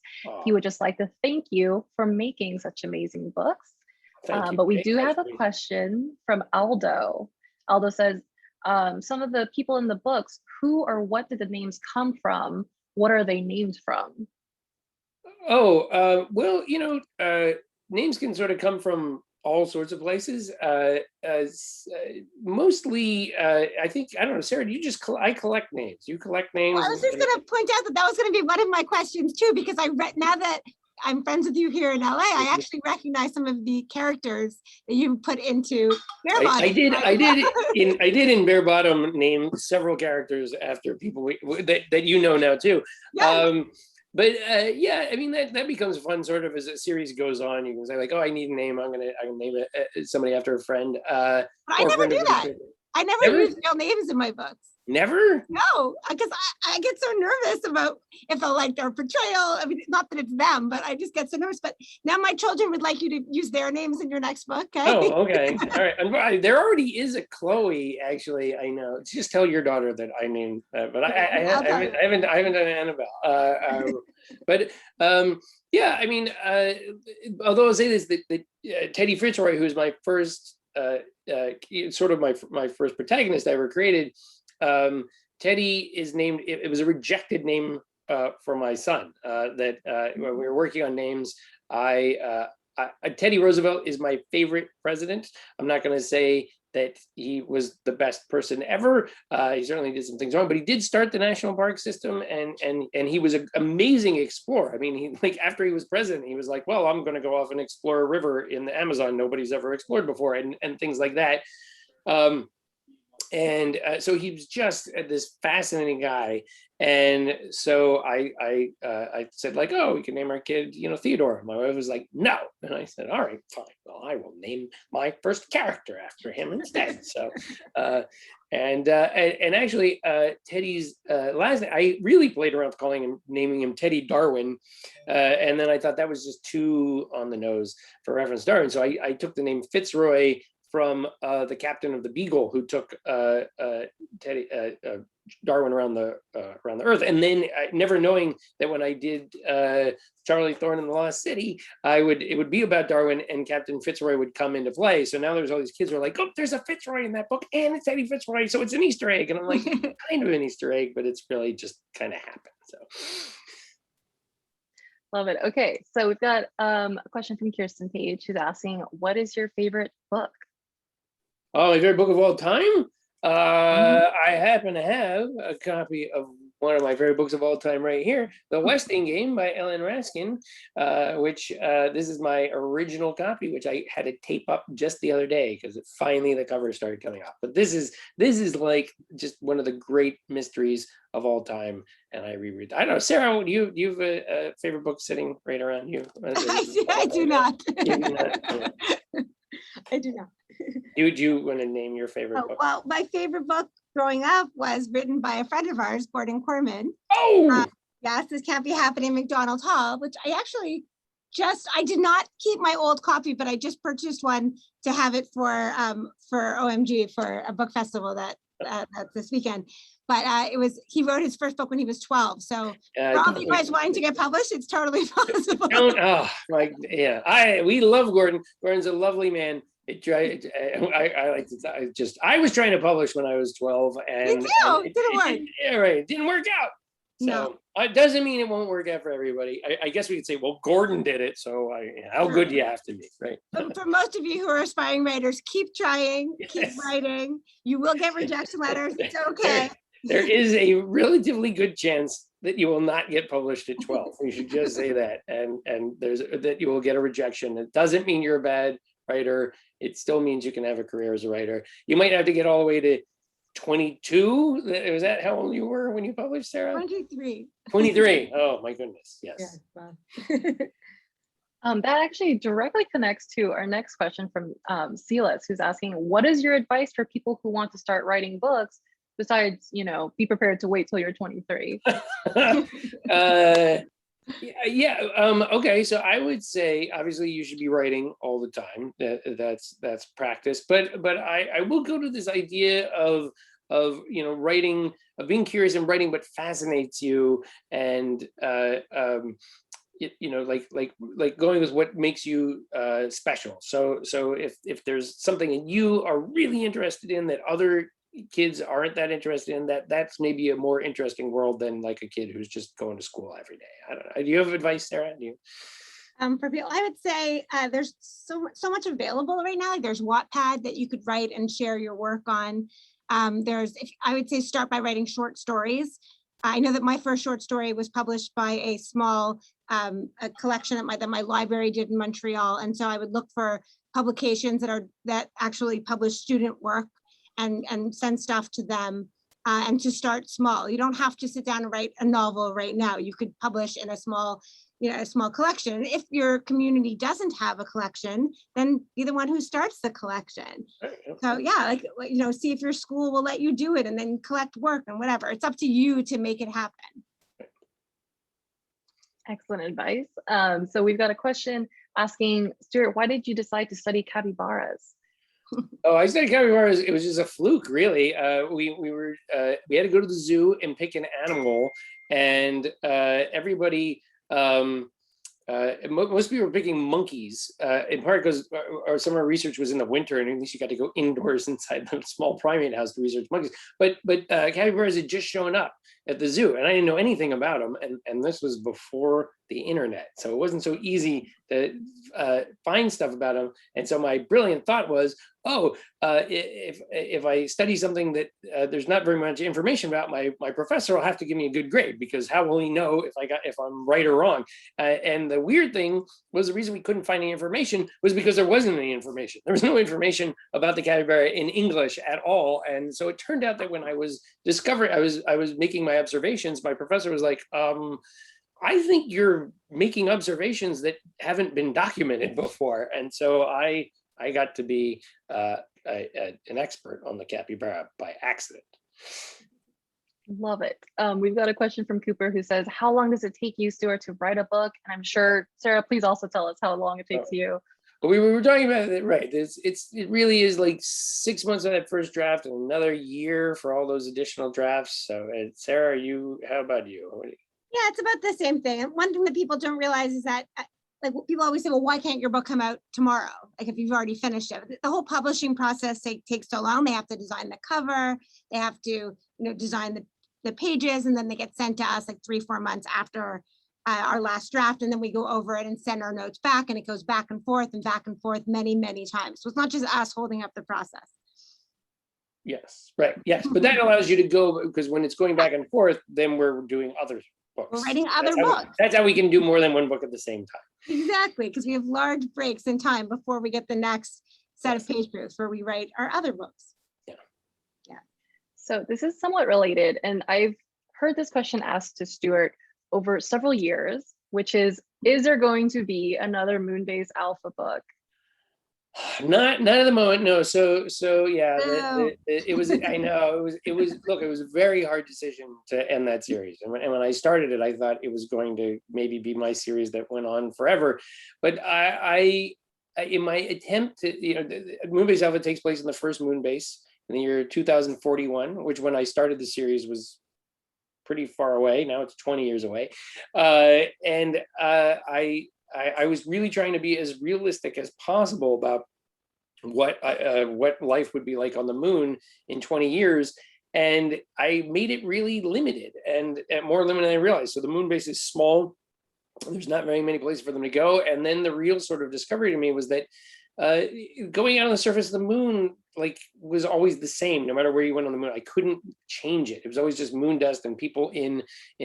He would just like to thank you for making such amazing books. But we do have a question from Aldo. Aldo says, some of the people in the books, who or what did the names come from? What are they named from? Oh, well, names can sort of come from all sorts of places. Mostly, I think, I don't know, Sarah, I collect names. You collect names. Well, I was just going to point out that was going to be one of my questions too, because now that I'm friends with you here in LA, I actually recognize some of the characters that you put into Bare Bottom. I did in Bare Bottom name several characters after people that you know now too. Yeah. Yeah, I mean that becomes fun sort of as a series goes on. You can say like, oh, I need a name. I can name it somebody after a friend. But I never do that. I never use real names in my books. Never? No, because I get so nervous about if they'll like their portrayal. I mean, not that it's them, but I just get so nervous. But now my children would like you to use their names in your next book. Okay? Oh, okay. All right. And there already is a Chloe, actually. I know. Just tell your daughter that I named, but I haven't done Annabelle. Yeah, I mean, although I'll say this, that Teddy Fitzroy, who's my first, sort of my first protagonist I ever created. Teddy is named, it was a rejected name for my son, that when we were working on names, Teddy Roosevelt is my favorite president. I'm not going to say that he was the best person ever. He certainly did some things wrong, but he did start the national park system, and he was an amazing explorer. I mean, after he was president, he was like, well, I'm going to go off and explore a river in the Amazon nobody's ever explored before, and things like that. So he was just this fascinating guy. And so I said like, oh, we can name our kid, Theodore. My wife was like, no. And I said, all right, fine. Well, I will name my first character after him instead. So, and actually Teddy's last name, I really played around with naming him Teddy Darwin. And then I thought that was just too on the nose for reference Darwin. So I took the name Fitzroy from the captain of the Beagle, who took Teddy Darwin around the Earth, and then never knowing that when I did Charlie Thorne in the Lost City, it would be about Darwin, and Captain Fitzroy would come into play. So now there's all these kids who are like, oh, there's a Fitzroy in that book, and it's Teddy Fitzroy, so it's an Easter egg. And I'm like, kind of an Easter egg, but it's really just kind of happened. So. Love it. Okay, so we've got a question from Kirsten Page, who's asking, what is your favorite book? Oh, my favorite book of all time? I happen to have a copy of one of my favorite books of all time right here, The West End Game by Ellen Raskin, which this is my original copy, which I had to tape up just the other day because finally the cover started coming up. But this is like just one of the great mysteries of all time, and I reread. I don't know, Sarah, do you have a favorite book sitting right around you? I do not. I do not. Do you want to name your favorite book? Well, my favorite book growing up was written by a friend of ours, Gordon Corman. Oh! Yes, This Can't Be Happening, McDonald Hall, which I actually I did not keep my old copy, but I just purchased one to have it for OMG, for a book festival that that's this weekend. But he wrote his first book when he was 12. So for all of you guys wanting to get published, it's totally possible. We love Gordon. Gordon's a lovely man. I was trying to publish when I was 12, and it didn't work. It didn't work out. So No. it doesn't mean it won't work out for everybody. I guess we could say, well, Gordon did it, so how good do you have to be, right? But for most of you who are aspiring writers, keep trying, keep writing. You will get rejection letters. It's okay. There is a relatively good chance that you will not get published at 12. We should just say that, and that you will get a rejection. It doesn't mean you're a bad writer. It still means you can have a career as a writer. You might have to get all the way to 22. Was that how old you were when you published, Sarah? 23. 23. Oh my goodness. Yes. Yeah, wow. That actually directly connects to our next question from Silas, who's asking, what is your advice for people who want to start writing books besides, be prepared to wait till you're 23? Okay, so I would say obviously you should be writing all the time. That's practice, but I will go to this idea of writing, of being curious and writing what fascinates you, and like going with what makes you special. So if there's something that you are really interested in that other kids aren't that interested in, that's maybe a more interesting world than like a kid who's just going to school every day. I don't know. Do you have advice, Sarah? Do you? For people, I would say there's so much available right now. Like there's Wattpad that you could write and share your work on. I would say start by writing short stories. I know that my first short story was published by a small a collection that my library did in Montreal, and so I would look for publications that actually publish student work and send stuff to them, and to start small. You don't have to sit down and write a novel right now. You could publish in a small collection. If your community doesn't have a collection, then be the one who starts the collection. So see if your school will let you do it, and then collect work and whatever. It's up to you to make it happen. Excellent advice. So we've got a question asking, Stuart, why did you decide to study capybaras? Oh, I studied capybaras. It was just a fluke, really. We had to go to the zoo and pick an animal, and everybody, most people were picking monkeys, in part because some of our research was in the winter, and at least you got to go indoors inside the small primate house to research monkeys. But capybaras had just shown up at the zoo, and I didn't know anything about them, and this was before the internet, so it wasn't so easy to find stuff about them. And so my brilliant thought was, if I study something that there's not very much information about, my professor will have to give me a good grade, because how will he know if I'm right or wrong? And the weird thing was, the reason we couldn't find any information was because there wasn't any information. There was no information about the capybara in English at all. And so it turned out that when I was making my observations, my professor was like, I think you're making observations that haven't been documented before. And so I got to be an expert on the capybara by accident. Love it. We've got a question from Cooper who says, how long does it take you, Stuart, to write a book? And I'm sure, Sarah, please also tell us how long it takes you. We were talking about it, right? It really is like 6 months of that first draft and another year for all those additional drafts. So Sarah, how about you? Yeah, it's about the same thing. And one thing that people don't realize is that, like, people always say, well, why can't your book come out tomorrow? Like, if you've already finished it. The whole publishing process takes so long. They have to design the cover, they have to design the pages, and then they get sent to us like 3-4 months after our last draft, and then we go over it and send our notes back, and it goes back and forth many, many times. So it's not just us holding up the process. Yes, right. Yes, but that allows you to go, because when it's going back and forth, then we're doing other books. We're writing other books. That's how we can do more than one book at the same time. Exactly, because we have large breaks in time before we get the next set of page proofs where we write our other books. Yeah. So this is somewhat related, and I've heard this question asked to Stuart over several years, which is there going to be another Moonbase Alpha book? Not at the moment, no. So yeah, it was. I know it was. Look, it was a very hard decision to end that series. And when I started it, I thought it was going to maybe be my series that went on forever. But I in my attempt to, Moonbase Alpha takes place in the first Moonbase in the year 2041, which when I started the series was pretty far away. Now it's 20 years away. And I was really trying to be as realistic as possible about what life would be like on the moon in 20 years. And I made it really limited and more limited than I realized. So the moon base is small. There's not very many places for them to go. And then the real sort of discovery to me was that going out on the surface of the moon was always the same, no matter where you went on the moon. I couldn't change it. It was always just moon dust and people in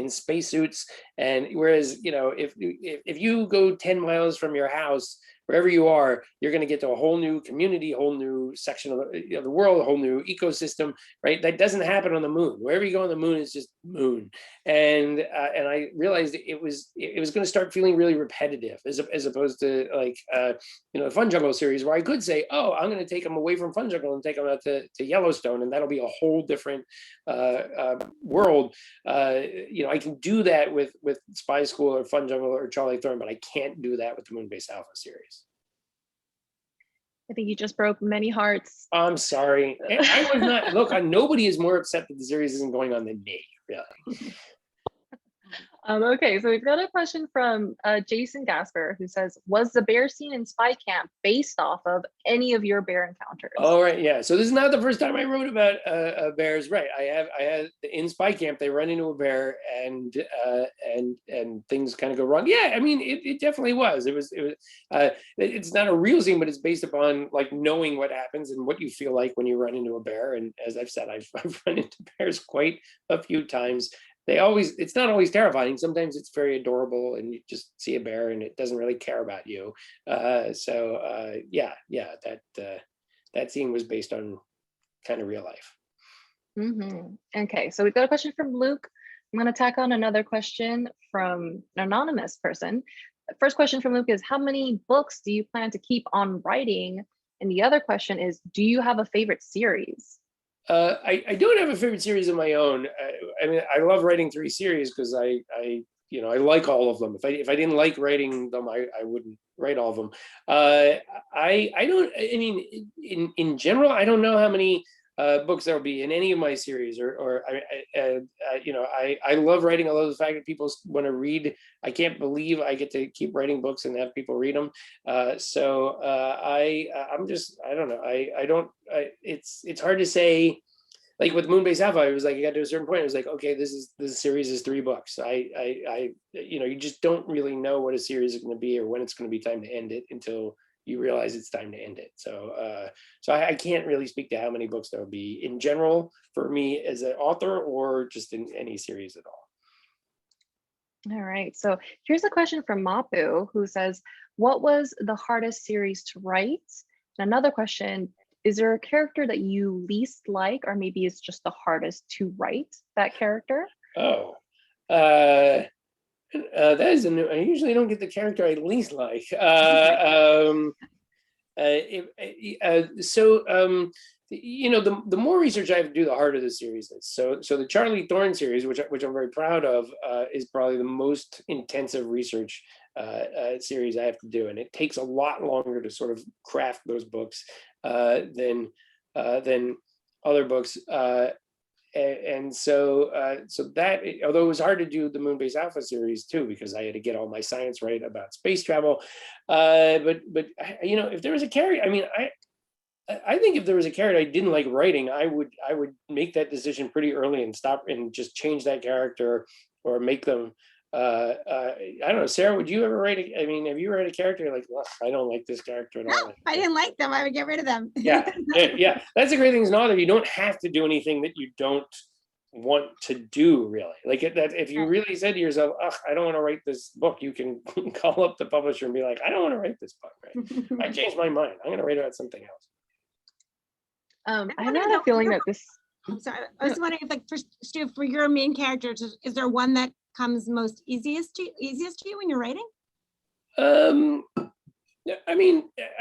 spacesuits. And whereas, if you go 10 miles from your house, wherever you are, you're going to get to a whole new community, a whole new section of the world, a whole new ecosystem, right? That doesn't happen on the moon. Wherever you go on the moon, it's just moon. And I realized it was going to start feeling really repetitive, as opposed to the FunJungle series, where I could say, oh, I'm going to take them away from FunJungle and take them out to Yellowstone, and that'll be a whole different world. I can do that with Spy School or FunJungle or Charlie Thorne, but I can't do that with the Moonbase Alpha series. I think you just broke many hearts. I'm sorry. I was not. Look, nobody is more upset that the series isn't going on than me, really. Okay, so we've got a question from Jason Gasper, who says, was the bear scene in Spy Camp based off of any of your bear encounters? Oh, right, yeah. So this is not the first time I wrote about bears, right? I had in Spy Camp, they run into a bear and things kind of go wrong. Yeah, I mean, it definitely was. It's not a real scene, but it's based upon knowing what happens and what you feel like when you run into a bear. And as I've said, I've run into bears quite a few times. It's not always terrifying. Sometimes it's very adorable and you just see a bear and it doesn't really care about you. That scene was based on kind of real life. Mm-hmm. Okay, so we've got a question from Luke. I'm going to tack on another question from an anonymous person. The first question from Luke is, how many books do you plan to keep on writing? And the other question is, do you have a favorite series? I don't have a favorite series of my own. I mean, I love writing 3 series because I like all of them. If I didn't like writing them, I wouldn't write all of them. In general, I don't know how many books there will be in any of my series. I love writing. I love the fact that people want to read. I can't believe I get to keep writing books and have people read them. I don't know. It's hard to say. Like with Moonbase Alpha, I was like, I got to a certain point, I was like, okay, this series is 3 books. You just don't really know what a series is going to be or when it's going to be time to end it until you realize it's time to end it. So I can't really speak to how many books there will be in general for me as an author or just in any series at all. All right, so here's a question from Mapu, who says, what was the hardest series to write? And another question, is there a character that you least like, or maybe it's just the hardest to write that character? Oh, that is a new. I usually don't get the character I least like. The more research I have to do, the harder the series is. So the Charlie Thorne series, which I'm very proud of, is probably the most intensive research series I have to do, and it takes a lot longer to sort of craft those books than other books. So that, although it was hard to do the Moonbase Alpha series too, because I had to get all my science right about space travel. But if there was a character, I think if there was a character I didn't like writing, I would make that decision pretty early and stop and just change that character or make them. I don't know, Sarah, would you ever write have you read a character you're like, well, I don't like this character at all? No, if I didn't like them, I would get rid of them. Yeah. That's the great thing as an author. You don't have to do anything that you don't want to do, really. If you really said to yourself, I don't want to write this book, you can call up the publisher and be like, I don't want to write this book. Right? I changed my mind. I'm going to write about something else. I have a feeling that this. I'm sorry. I was wondering if, Stu, for your main characters, is there one that comes most easiest to you when you're writing? I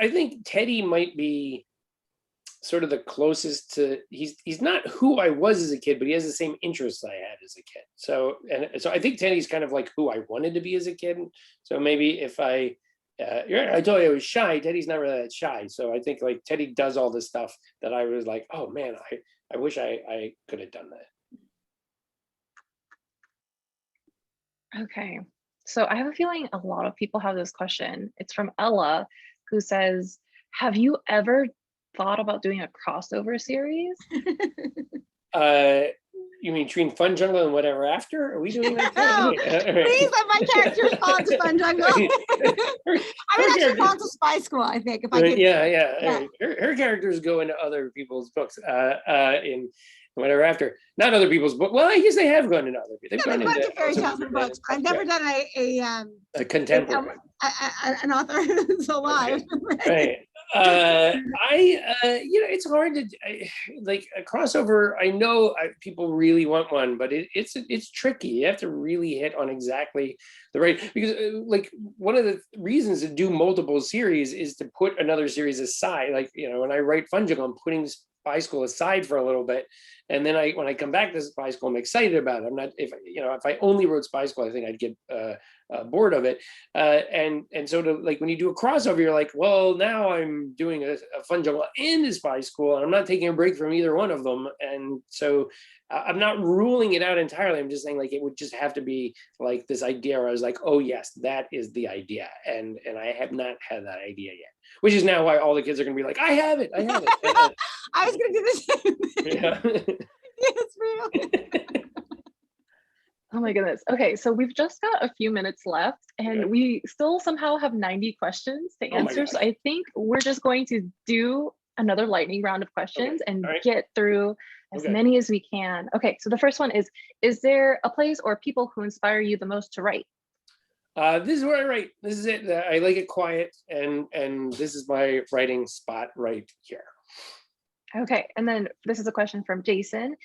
think Teddy might be sort of the closest to. He's not who I was as a kid, but he has the same interests I had as a kid. So I think Teddy's kind of like who I wanted to be as a kid. So maybe if I I told you I was shy. Teddy's not really that shy. So I think like Teddy does all this stuff that I was like, oh man, I wish I could have done that. Okay, so I have a feeling a lot of people have this question. It's from Ella, who says, have you ever thought about doing a crossover series? You mean between FunJungle and Whatever After? Are we doing that? No, please let my character respond to FunJungle. I would actually respond to Spy School, I think, if I could. Yeah. Her characters go into other people's books in Whatever After. Not other people's books. Well, I guess they have gone into other people. They've gone into fairy tales and books. I've never done a contemporary. An author who's alive. Right. It's hard to like a crossover. I know people really want one, but it's tricky. You have to really hit on exactly the right, because like one of the reasons to do multiple series is to put another series aside. Like, when I write FunJungle, I'm putting Spy School aside for a little bit, and then when I come back to Spy School, I'm excited about it. I'm not, if I only wrote Spy School, I think I'd get bored of it. And so to, like, when you do a crossover, you're like, well, now I'm doing a FunJungle and a Spy School, and I'm not taking a break from either one of them. And so I'm not ruling it out entirely. I'm just saying, like, it would just have to be like this idea where I was like, oh yes, that is the idea. And I have not had that idea yet, which is now why all the kids are going to be like, I have it. I was going to do the same thing. Yeah. It's real. Oh my goodness. Okay, so we've just got a few minutes left, and we still somehow have 90 questions to answer. So I think we're just going to do another lightning round of questions and get through as many as we can. Okay, so the first one is there a place or people who inspire you the most to write? This is where I write. This is it. I like it quiet, and this is my writing spot right here. Okay, and then this is a question from Jason.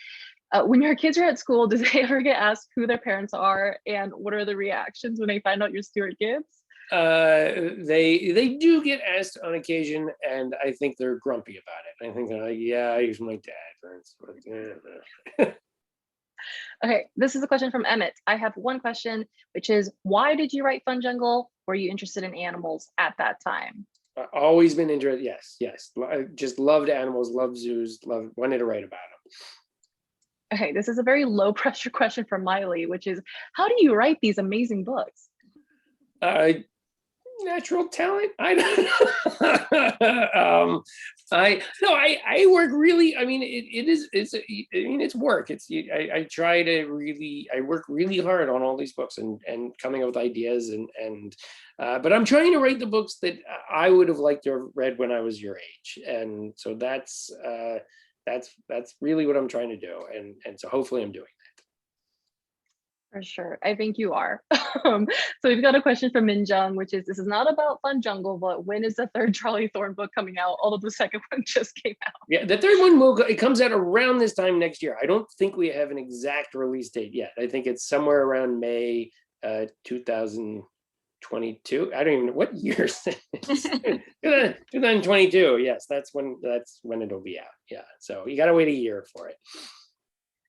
When your kids are at school, do they ever get asked who their parents are, and what are the reactions when they find out you're Stuart Gibbs? They do get asked on occasion, and I think they're grumpy about it. I think they're like, yeah, he's my dad. Okay, this is a question from Emmett. I have one question, which is, why did you write FunJungle? Were you interested in animals at that time? Always been interested. Yes. I just loved animals, loved zoos, wanted to write about them. Okay, this is a very low pressure question from Miley, which is, how do you write these amazing books? Natural talent. I work really. I mean, it's work. I work really hard on all these books and coming up with ideas but I'm trying to write the books that I would have liked to have read when I was your age, and so that's really what I'm trying to do, and so hopefully I'm doing that. For sure, I think you are. So we've got a question from Min Jung, which is, this is not about FunJungle, but when is the third Charlie Thorne book coming out? Although the second one just came out. Yeah, the third one it comes out around this time next year. I don't think we have an exact release date yet. I think it's somewhere around May 2022. I don't even know what year is it. 2022. Yes, that's when it'll be out. Yeah, so you got to wait a year for it.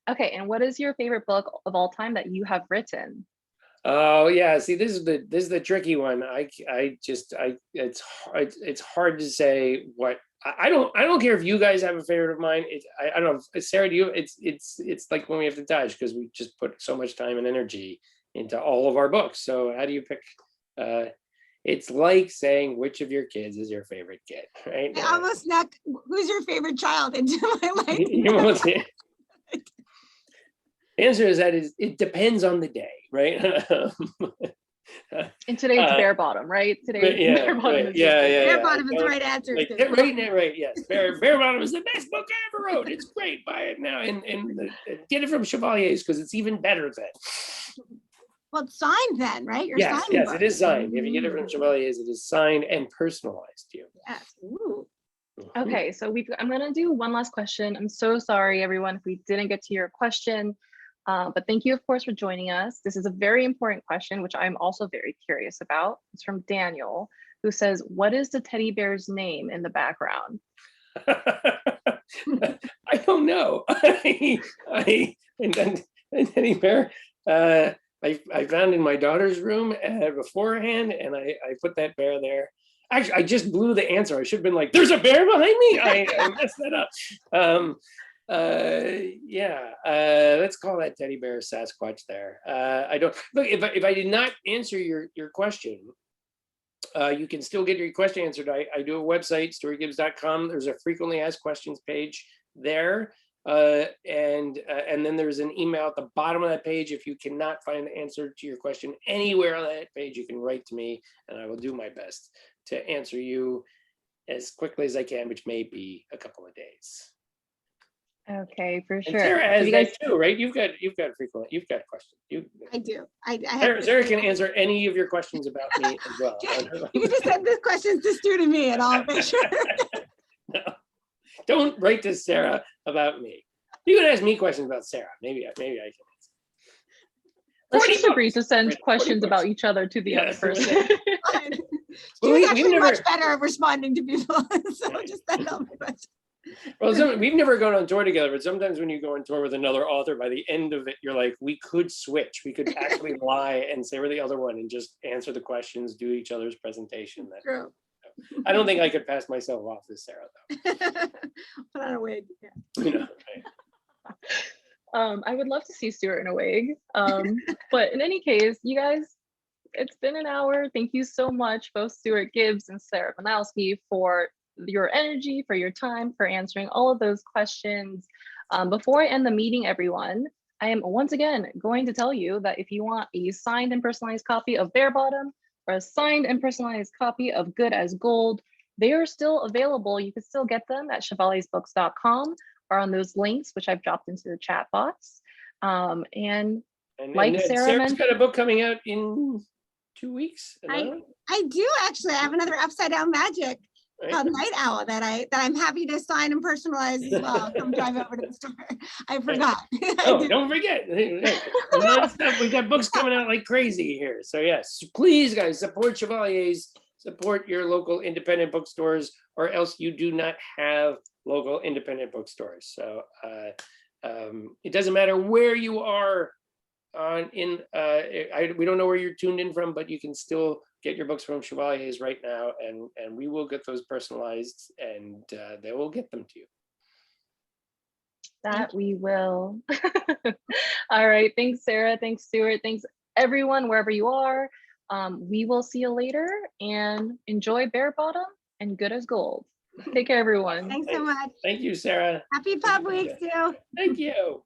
Okay, and what is your favorite book of all time that you have written? Oh yeah, see, this is the tricky one. It's hard to say what. I don't care if you guys have a favorite of mine. I don't know, Sarah, do you? It's like when we have to judge, because we just put so much time and energy into all of our books. So how do you pick? It's like saying which of your kids is your favorite kid, right? I almost snuck who's your favorite child into my life. The answer is that it depends on the day, right? And today it's bare bottom, right? Today bare bottom. Bare bottom is the right answer. Right, yes. Bare bottom is the best book I ever wrote. It's great. Buy it now and get it from Chevalier's, because it's even better then. Well, it's signed then, right? Yes, it is signed. If you get it from Chevalier's, it is signed and personalized to you. Yes. Ooh. Okay, so I'm gonna do one last question. I'm so sorry, everyone, if we didn't get to your question. But thank you, of course, for joining us. This is a very important question, which I'm also very curious about. It's from Daniel, who says, what is the teddy bear's name in the background? I don't know. And teddy bear, my I found in my daughter's room beforehand, and I put that bear there. Actually, I just blew the answer. I should have been like, "There's a bear behind me." I messed that up. Yeah, let's call that teddy bear Sasquatch there. I don't look, if I did not answer your question, you can still get your question answered. I do a website, stuartgibbs.com. There's a frequently asked questions page there. And then there's an email at the bottom of that page. If you cannot find the answer to your question anywhere on that page, you can write to me and I will do my best to answer you as quickly as I can, which may be a couple of days. Okay, for And sure. Sarah has you guys that too, right? You've got questions. I do. I Sarah can answer any of your questions about me as well. You can just send the questions to Stu to me and I'll make sure. No, don't write to Sarah about me. You can ask me questions about Sarah. Maybe I can answer. let's just 40 agree to send 40 questions bucks. about each other to the other Yes. person. Stu's actually much better at responding to people. So just send all my questions. Well, we've never gone on tour together, but sometimes when you go on tour with another author, by the end of it, you're like, we could switch. We could actually lie and say we're the other one and just answer the questions, do each other's presentation. True. I don't think I could pass myself off as Sarah, though. Put on a wig. Yeah. You know, right? I would love to see Stuart in a wig. But in any case, you guys, it's been an hour. Thank you so much, both Stuart Gibbs and Sarah Mlynowski, for your energy, for your time, for answering all of those questions. Before I end the meeting, everyone, I am once again going to tell you that if you want a signed and personalized copy of Bare Bottom or a signed and personalized copy of Good as Gold, they are still available. You can still get them at chevaliesbooks.com or on those links, which I've dropped into the chat box. And like Sarah Sarah's mentioned, got a book coming out in 2 weeks. I do actually. I have another Upsidedown Magic called Night Owl that I'm happy to sign and personalize as well. Come drive over to the store. I forgot. Oh, don't forget. We've got books coming out like crazy here. So yes, please guys, support Chevaliers, support your local independent bookstores, or else you do not have local independent bookstores. So it doesn't matter where you are we don't know where you're tuned in from, but you can still get your books from Chevaliers right now, and we will get those personalized, and they will get them to you. that we will. All right, thanks Sarah, thanks Stuart, thanks everyone wherever you are. We will see you later, and enjoy Bare Bottom and Good as Gold. Take care, everyone. Thanks so much. Thank you, Sarah. Happy Pub Week, Stu. Thank you.